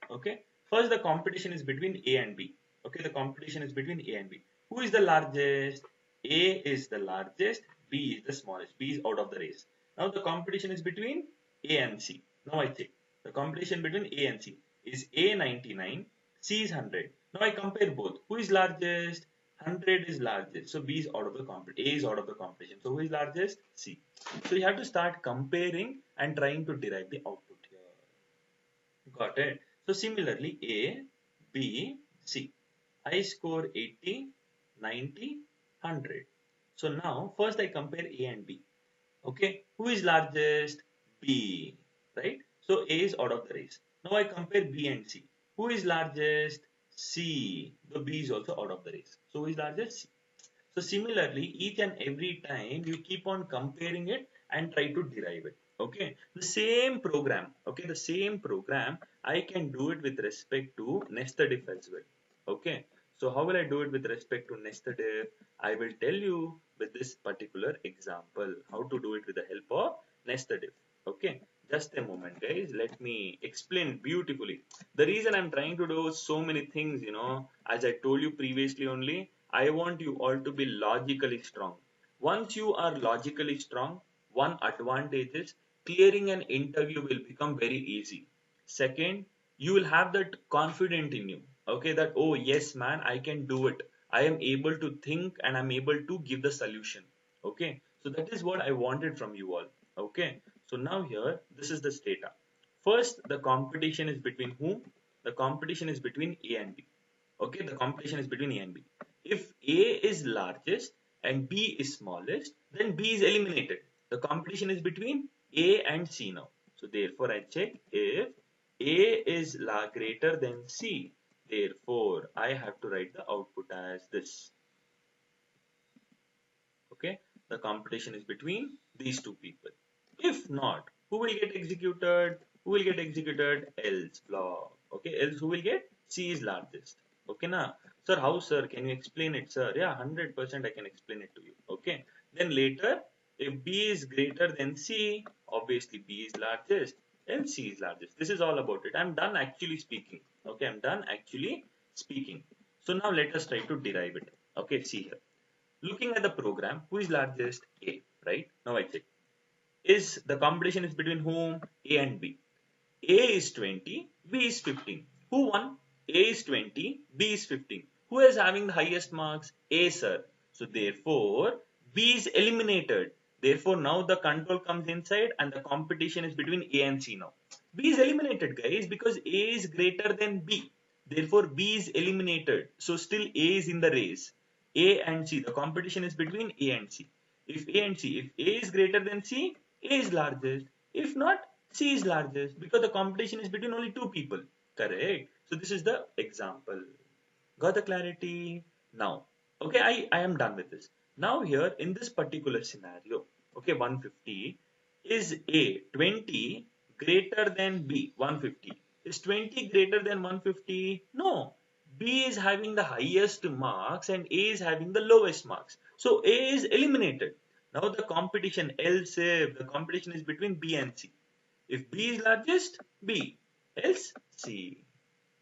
A: okay? First, the competition is between A and B, okay? The competition is between A and B. Who is the largest? A is the largest, B is the smallest. B is out of the race. Now the competition is between A and C. Now I check. The competition between A and C is A 99, C is 100. Now I compare both. Who is largest? 100 is largest. So B is out of the competition. A is out of the competition. So who is largest? C. So you have to start comparing and trying to derive the output here. Got it? So similarly, A, B, C. I score 80, 90, 100. So now first I compare A and B. Okay, who is largest? B, right? So A is out of the race. Now I compare B and C. Who is largest? C. The B is also out of the race. So who is largest? C. So similarly, each and every time you keep on comparing it and try to derive it. Okay, the same program. Okay, the same program I can do it with respect to nested if as well. Okay, so how will I do it with respect to nested if? I will tell you with this particular example how to do it with the help of nested if. Okay, Just a moment, guys. Let me explain beautifully. The reason I'm trying to do so many things, as I told you previously only, I want you all to be logically strong. Once you are logically strong, one advantage is clearing an interview will become very easy. Second, you will have that confidence in you. Okay, that, oh, yes, man, I can do it. I am able to think and I'm able to give the solution. Okay, so that is what I wanted from you all. Okay, so now here, this is the data. First, the competition is between whom? The competition is between A and B. Okay, the competition is between A and B. If A is largest and B is smallest, then B is eliminated. The competition is between A and C now. So therefore, I check if A is greater than C. Therefore, I have to write the output as this. Okay, the competition is between these two people. If not, who will get executed? Who will get executed? Else block. Okay, else who will get? C is largest. Okay, now, sir, how, sir? Can you explain it, sir? Yeah, 100% I can explain it to you. Okay, then later, if B is greater than C, obviously B is largest, else C is largest. This is all about it. I'm done actually speaking. Okay, I'm done actually speaking. So now let us try to derive it. Okay, see here. Looking at the program, who is largest? A, right? Now I check. Is the competition is between whom? A and B. A is 20, B is 15. Who won? A is 20, B is 15. Who is having the highest marks? A, sir. So therefore, B is eliminated. Therefore, now the control comes inside and the competition is between A and C now. B is eliminated, guys, because A is greater than B. Therefore, B is eliminated. So still A is in the race. A and C, the competition is between A and C. If A and C, if A is greater than C, A is largest. If not, C is largest because the competition is between only two people. Correct. So this is the example. Got the clarity? Now, okay, I am done with this. Now here in this particular scenario, okay, 150 is A 20 greater than B 150. Is 20 greater than 150? No. B is having the highest marks and A is having the lowest marks. So A is eliminated. Now the competition, else if the competition is between B and C. If B is largest, B, else C.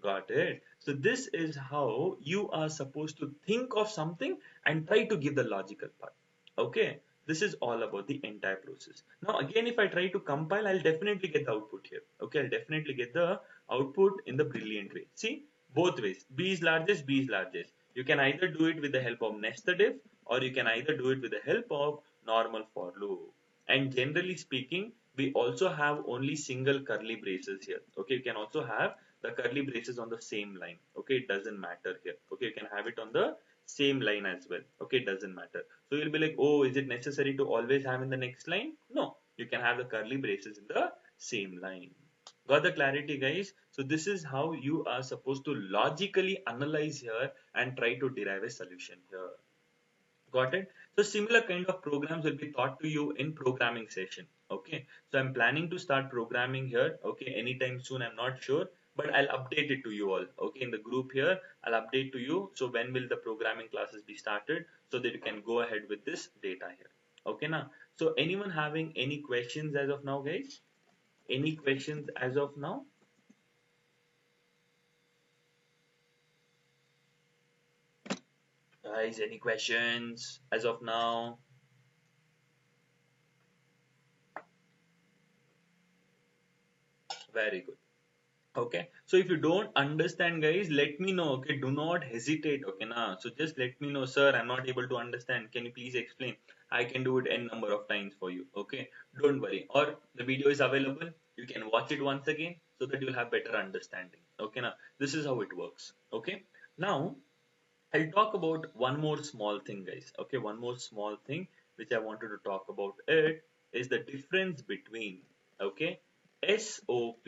A: Got it? So this is how you are supposed to think of something and try to give the logical part. Okay, this is all about the entire process. Now again, if I try to compile, I'll definitely get the output here. Okay, I'll definitely get the output in the brilliant way. See, both ways. B is largest, B is largest. You can either do it with the help of nested if, or you can either do it with the help of normal for loop. And generally speaking, we also have only single curly braces here. Okay, you can also have the curly braces on the same line. Okay, it doesn't matter here. Okay, you can have it on the same line as well. Okay, it doesn't matter. So you'll be like, oh, is it necessary to always have in the next line? No, you can have the curly braces in the same line. Got the clarity, guys? So this is how you are supposed to logically analyze here and try to derive a solution here. Got it? So similar kind of programs will be taught to you in programming session. Okay. So I'm planning to start programming here. Okay. Anytime soon. I'm not sure, but I'll update it to you all. Okay. In the group here, I'll update to you. So when will the programming classes be started so that you can go ahead with this data here. Okay. Now, so anyone having any questions as of now, guys? Any questions as of now? Guys, any questions as of now? Very good. Okay, so if you don't understand, guys, let me know. Okay, do not hesitate. Okay, now, so just let me know, sir, I'm not able to understand. Can you please explain? I can do it n number of times for you. Okay, don't worry. Or the video is available. You can watch it once again so that you'll have better understanding. Okay, now this is how it works. Okay, now I'll talk about one more small thing, guys. Okay, one more small thing which I wanted to talk about it is the difference between okay SOP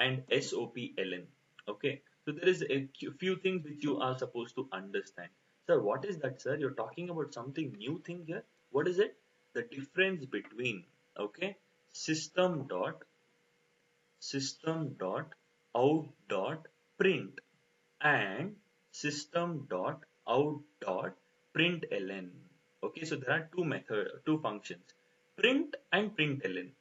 A: and SOPLN. Okay, so there is a few things which you are supposed to understand. Sir, what is that, sir? You're talking about something new thing here. What is it? The difference between okay system dot out dot print and system dot out dot println. Okay, so there are two functions, print and println.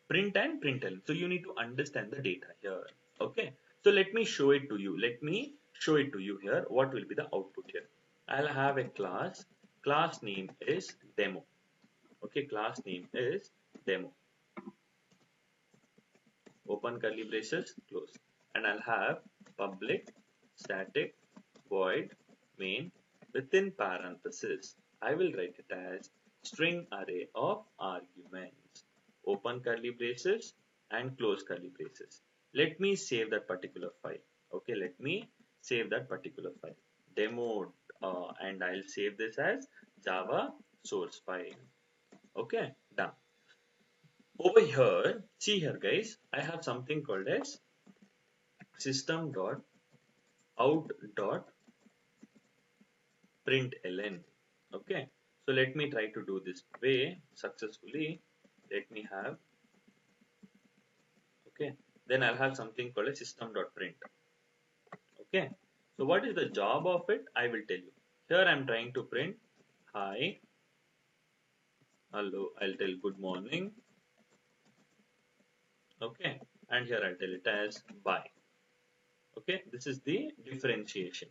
A: print and println. So you need to understand the data here. Okay. So let me show it to you. Let me show it to you here. What will be the output here? I'll have a class. Class name is demo. Okay. Class name is demo. Open curly braces, close. And I'll have public static void main within parenthesis. I will write it as string array of arguments. Open curly braces and close curly braces. Let me save that particular file. Okay, let me save that particular file. Demo and I'll save this as Java source file. Okay, done. Over here, see here guys, I have something called as system.out.println. Okay, so let me try to do this way successfully. Let me have, okay, then I'll have something called a system.print. Okay, so what is the job of it? I will tell you. Here I'm trying to print hi, hello, I'll tell good morning. Okay, and here I'll tell it as bye. Okay, this is the differentiation.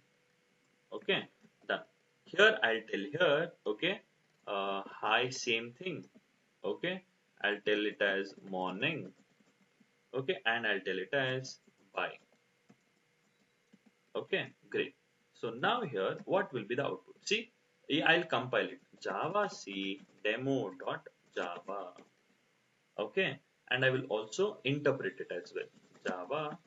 A: Okay, done. Here I'll tell here, okay, hi, same thing. Okay, I'll tell it as morning. Okay, and I'll tell it as bye. Okay, great. So now here, what will be the output? See, I'll compile it. Java C demo dot Java. Okay, and I will also interpret it as well. Java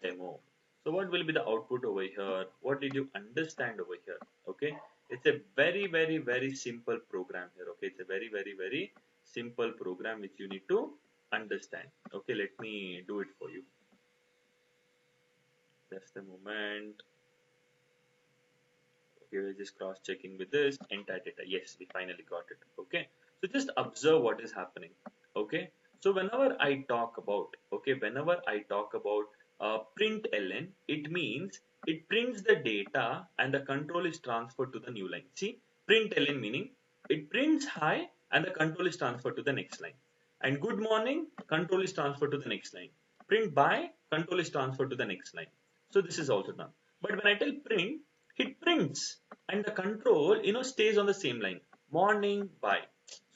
A: demo. So what will be the output over here? What did you understand over here? Okay, it's a very simple program here. Okay, it's a very simple program which you need to understand. Okay, let me do it for you. Just a moment. Okay, we're just cross checking with this entire data. Yes, we finally got it. Okay, so just observe what is happening. Okay, so whenever I talk about, println, it means it prints the data and the control is transferred to the new line. See, println meaning it prints hi and the control is transferred to the next line. And good morning, control is transferred to the next line. Print bye, control is transferred to the next line. So this is also done. But when I tell print, it prints and the control, stays on the same line. Morning, bye.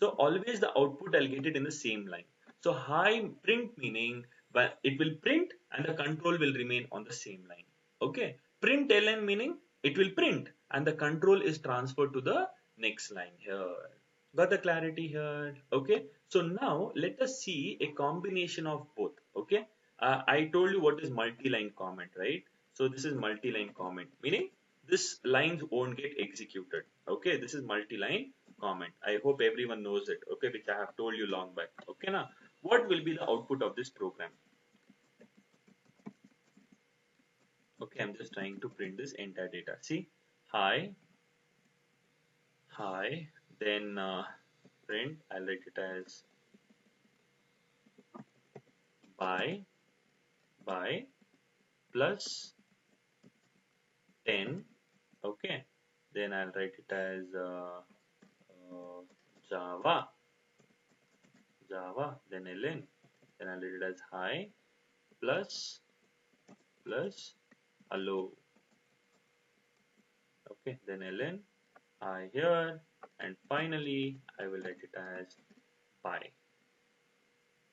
A: So always the output I'll get it in the same line. So high print meaning but it will print and the control will remain on the same line. Okay. Print ln meaning it will print and the control is transferred to the next line here. Got the clarity here? Okay. So now let us see a combination of both. Okay. I told you what is multi-line comment, right? So this is multi-line comment, meaning this lines won't get executed. Okay, this is multi-line comment. I hope everyone knows it. Okay, which I have told you long back. Okay, now what will be the output of this program? Okay, I'm just trying to print this entire data. See, hi, then print. I'll write it as by plus 10. Okay, then I'll write it as Java, then ln, then I'll write it as hi plus hello. Okay, then ln I here, and finally I will write it as bye.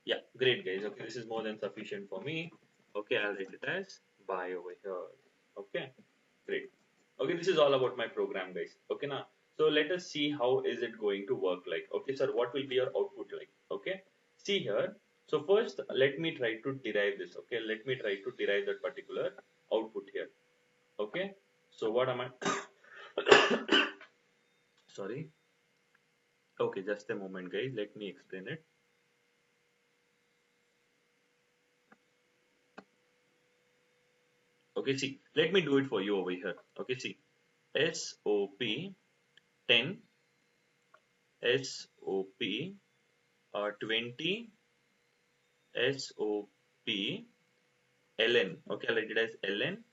A: Yeah, great guys. Okay, this is more than sufficient for me. Okay, I'll write it as bye over here. Okay, great. Okay, this is all about my program, guys. Okay, now so let us see how is it going to work like. Okay, sir, what will be your output like? Okay, see here. So first, let me try to derive this. Okay, let me try to derive that particular output here. Okay, so what am I? Sorry. Okay, just a moment, guys. Let me explain it. Okay, see, let me do it for you over here. Okay, see, SOP 10, SOP 20, SOP LN. Okay, I'll write it as LN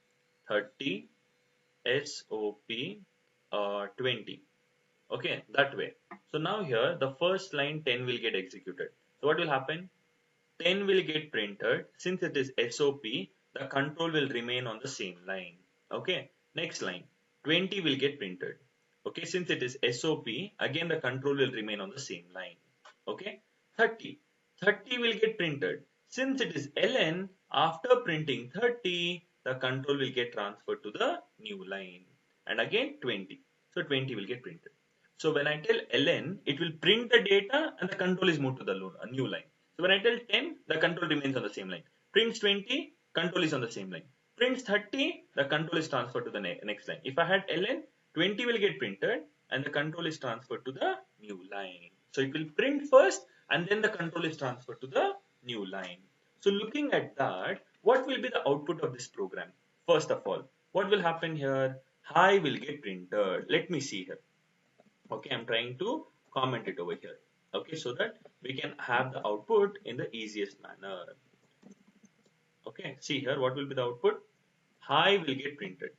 A: 30, SOP 20. Okay, that way. So now here the first line 10 will get executed. So what will happen? 10 will get printed. Since it is SOP, the control will remain on the same line. Okay, next line, 20 will get printed. Okay, since it is SOP, again the control will remain on the same line. Okay, 30 will get printed. Since it is ln, after printing 30, the control will get transferred to the new line. And again 20. So 20 will get printed. So when I tell ln, it will print the data and the control is moved to the a new line. So when I tell 10, the control remains on the same line. Prints 20, control is on the same line. Prints 30, the control is transferred to the next line. If I had ln, 20 will get printed and the control is transferred to the new line. So it will print first and then the control is transferred to the new line. So looking at that, what will be the output of this program? First of all, what will happen here? Hi will get printed. Let me see here. Okay, I'm trying to comment it over here. Okay, so that we can have the output in the easiest manner. Okay, see here, what will be the output? Hi will get printed.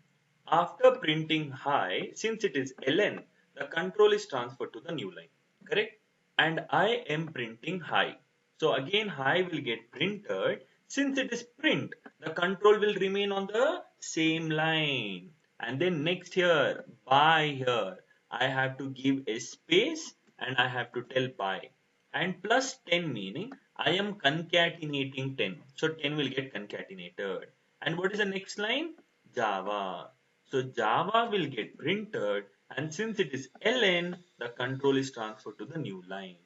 A: After printing hi, since it is ln, the control is transferred to the new line, correct? And I am printing hi. So again, hi will get printed. Since it is print, the control will remain on the same line. And then next here, by here, I have to give a space and I have to tell by. And plus 10 meaning I am concatenating 10. So 10 will get concatenated. And what is the next line? Java. So Java will get printed and since it is ln, the control is transferred to the new line.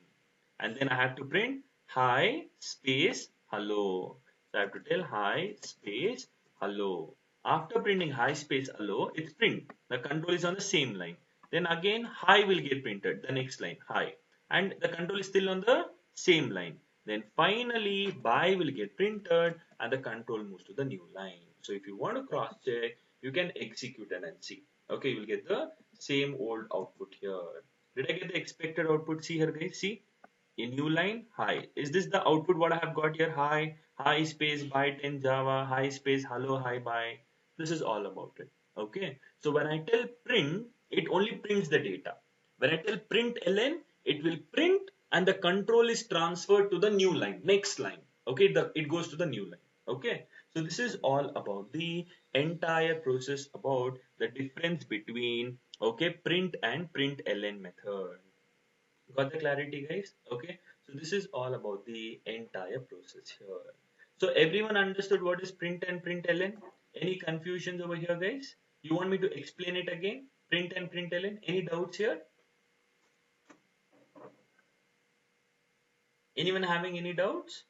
A: And then I have to print hi space hello. So I have to tell hi space hello. After printing hi space hello, it's print. The control is on the same line. Then again hi will get printed, the next line hi. And the control is still on the same line. Then finally by will get printed and the control moves to the new line. So if you want to cross check, you can execute and see. Okay, you will get the same old output here. Did I get the expected output? See here guys, see a new line hi. Is this the output what I have got here? Hi space by 10 Java, hi space hello, hi bye. This is all about it. Okay, so when I tell print, it only prints the data. When I tell print ln, it will print and the control is transferred to the new line, next line. Okay, it goes to the new line. Okay, so this is all about the entire process about the difference between okay print and println method. Got the clarity guys? Okay, so this is all about the entire process here. So everyone understood what is print and println? Any confusions over here guys? You want me to explain it again? Print and println? Any doubts here? Anyone having any doubts?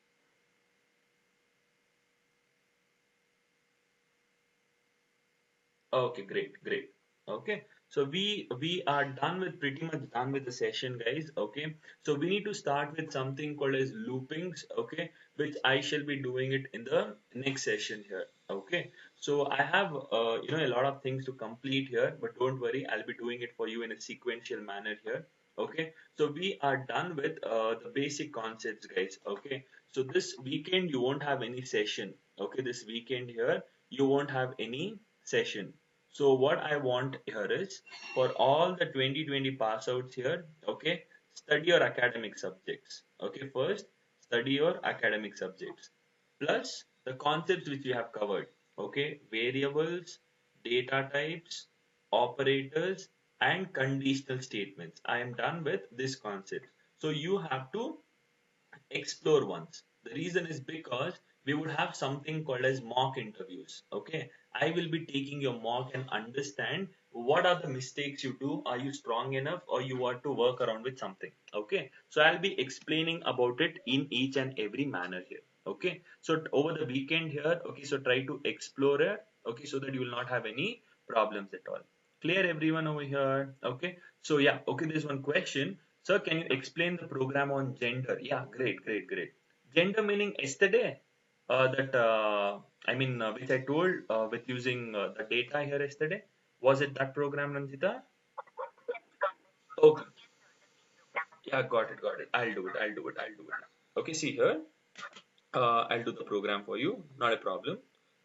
A: Okay, great, great. Okay, so we are done with pretty much done with the session, guys. Okay, so we need to start with something called as loopings. Okay, which I shall be doing it in the next session here. Okay, so I have a lot of things to complete here, but don't worry, I'll be doing it for you in a sequential manner here. Okay, so we are done with the basic concepts, guys. Okay, so this weekend you won't have any session. Okay, this weekend here you won't have any session. So what I want here is for all the 2020 pass outs here, okay, study your academic subjects. Okay, first study your academic subjects plus the concepts which we have covered. Okay, variables, data types, operators, and conditional statements. I am done with this concept. So you have to explore once. The reason is because we would have something called as mock interviews. Okay, I will be taking your mock and understand what are the mistakes you do. Are you strong enough or you want to work around with something? Okay, so I'll be explaining about it in each and every manner here. Okay, so over the weekend here, okay, so try to explore it. Okay, so that you will not have any problems at all. Clear everyone over here? Okay, so yeah, okay, there's one question. Sir, can you explain the program on gender? Yeah, great, great, great. Gender meaning yesterday, that which I told with using the data here yesterday. Was it that program, Ranjita? Okay, yeah, got it, got it. I'll do it, I'll do it, I'll do it. Okay, see here, I'll do the program for you, not a problem.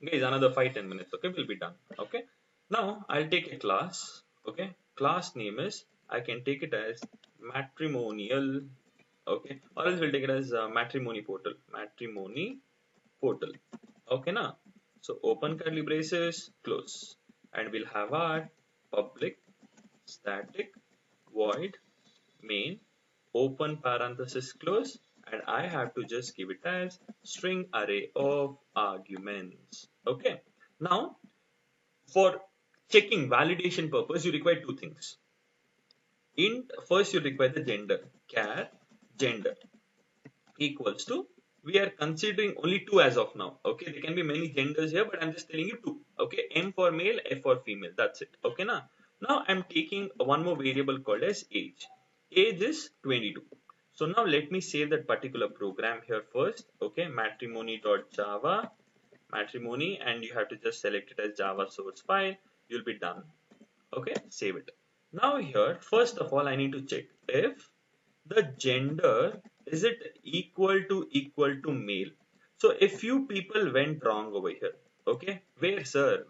A: Guys, another 5-10 minutes, okay, we'll be done. Okay, now I'll take a class. Okay, class name is, I can take it as matrimonial Okay, or else we'll take it as matrimony portal. Matrimony portal. Okay, now. So open curly braces, close, and we'll have our public static void main open parenthesis close, and I have to just give it as string array of arguments. Okay. Now for checking validation purpose, you require two things. Int first you require the gender, char gender equals to, we are considering only two as of now. Okay, there can be many genders here, but I'm just telling you two. Okay, M for male, F for female. That's it. Okay, now I'm taking one more variable called as age. Age is 22. So now let me save that particular program here first. Okay, matrimony.java, matrimony, and you have to just select it as Java source file. You'll be done. Okay, save it. Now here, first of all, I need to check if the gender is it equal to male. So a few people went wrong over here. Okay, where sir,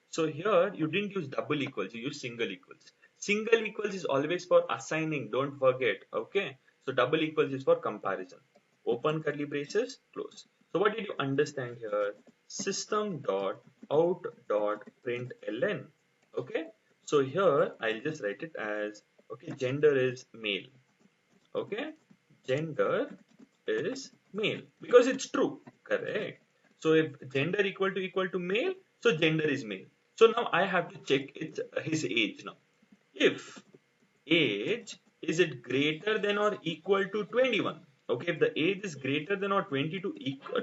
A: so here you didn't use double equals, you use single equals. Single equals is always for assigning, don't forget. Okay, so double equals is for comparison. Open curly braces, close. So what did you understand here? System dot out dot println. Okay, so here I'll just write it as, okay, gender is male. Okay, gender is male because it's true, correct? So if gender equal to male, so gender is male. So now I have to check his age now. If age is it greater than or equal to 21? Okay, if the age is greater than or 20 to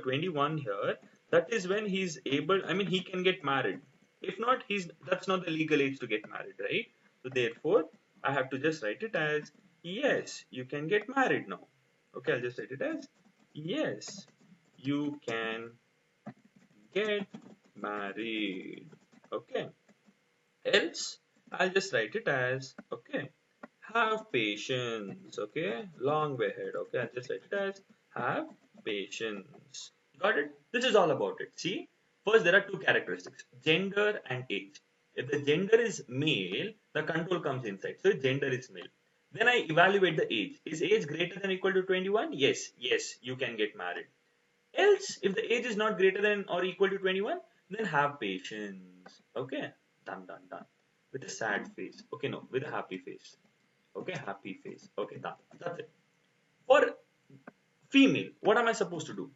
A: 21 here, that is when he's able, I mean he can get married. If not, that's not the legal age to get married, right? So therefore I have to just write it as yes, you can get married now. Okay, I'll just write it as yes, you can get married. Okay, else I'll just write it as, okay, have patience. Okay, long way ahead. Okay, I'll just write it as have patience. Got it? This is all about it. See, first there are two characteristics, gender and age. If the gender is male, the control comes inside, so gender is male. Then I evaluate the age. Is age greater than or equal to 21? Yes, yes, you can get married. Else, if the age is not greater than or equal to 21, then have patience. Okay, done, done, done. With a sad face. Okay, no, with a happy face. Okay, happy face. Okay, done. That's it. For female, what am I supposed to do?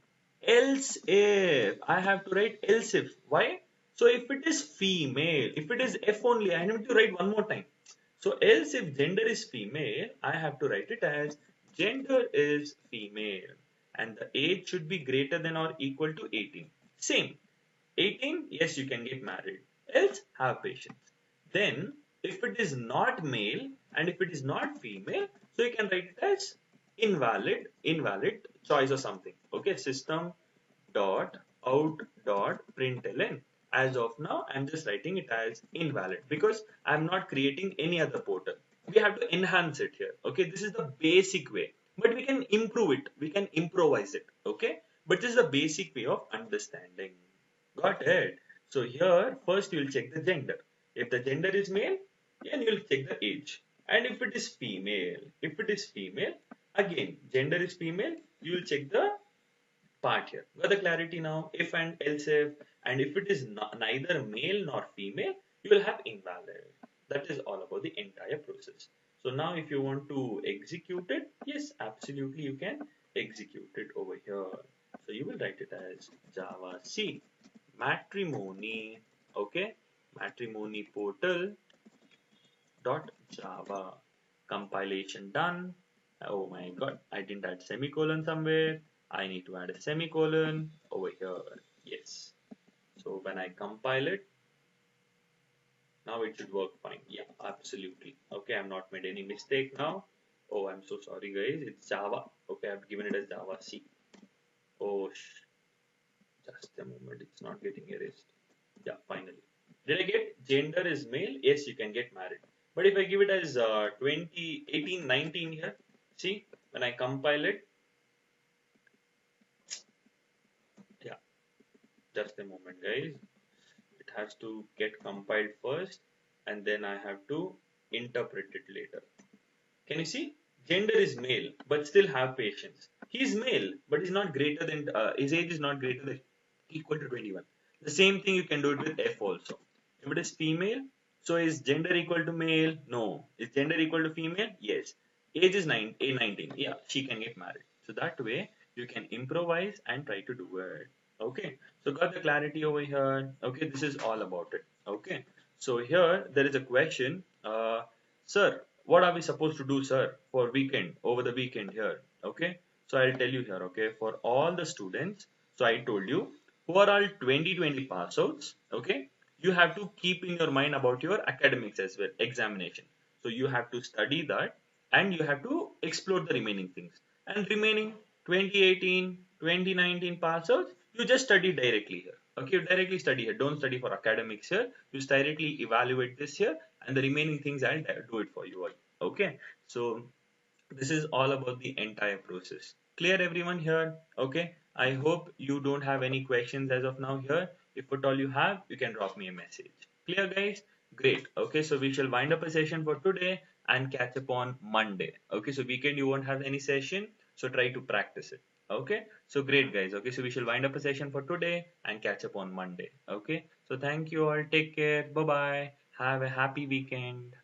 A: Else if. I have to write else if. Why? So if it is female, if it is F only, I need to write one more time. So else if gender is female, I have to write it as gender is female and the age should be greater than or equal to 18. Same. 18, yes, you can get married. Else, have patience. Then, if it is not male and if it is not female, so you can write it as invalid choice or something. Okay, system dot out dot println. As of now, I'm just writing it as invalid because I'm not creating any other portal. We have to enhance it here. Okay, this is the basic way, but we can improve it. We can improvise it. Okay, but this is the basic way of understanding. Got it? So here, first you will check the gender. If the gender is male, then you will check the age. And if it is female, again, gender is female, you will check the part here. Got the clarity now? If and else if, and if it is neither male nor female, you will have invalid. That is all about the entire process. So now if you want to execute it, yes, absolutely you can execute it over here. So you will write it as Java C matrimony, okay, matrimony portal dot Java. Compilation done. Oh my god, I didn't add semicolon somewhere. I need to add a semicolon over here. Yes. So when I compile it, now it should work fine. Yeah, absolutely. Okay, I've not made any mistake now. Oh, I'm so sorry guys. It's Java. Okay, I've given it as Java C. Oh, just a moment. It's not getting erased. Yeah, finally. Did I get gender is male? Yes, you can get married. But if I give it as 20, 18, 19 here, see, when I compile it, yeah, just a moment, guys. It has to get compiled first and then I have to interpret it later. Can you see? Gender is male, but still have patience. He's male, but he's not greater than his age is not greater than equal to 21. The same thing you can do it with F also. If it is female, so is gender equal to male? No. Is gender equal to female? Yes. Age is 19. Yeah, she can get married. So that way you can improvise and try to do it. Okay. So got the clarity over here. Okay, this is all about it. Okay. So here there is a question. Sir, what are we supposed to do, sir, for weekend, over the weekend here? Okay, so I'll tell you here, okay, for all the students, so I told you, who are all 2020 pass outs, okay, you have to keep in your mind about your academics as well, examination. So you have to study that and you have to explore the remaining things. And remaining 2018, 2019 pass outs, you just study directly here. Okay, you directly study here. Don't study for academics here. You directly evaluate this here, and the remaining things I'll do it for you all. Okay, so this is all about the entire process. Clear everyone here? Okay, I hope you don't have any questions as of now here. If at all you have, you can drop me a message. Clear, guys? Great. Okay, so we shall wind up a session for today and catch up on Monday. Okay, so weekend you won't have any session, so try to practice it. Okay, so great, guys. Okay, so we shall wind up a session for today and catch up on Monday. Okay, so thank you all. Take care. Bye bye. Have a happy weekend.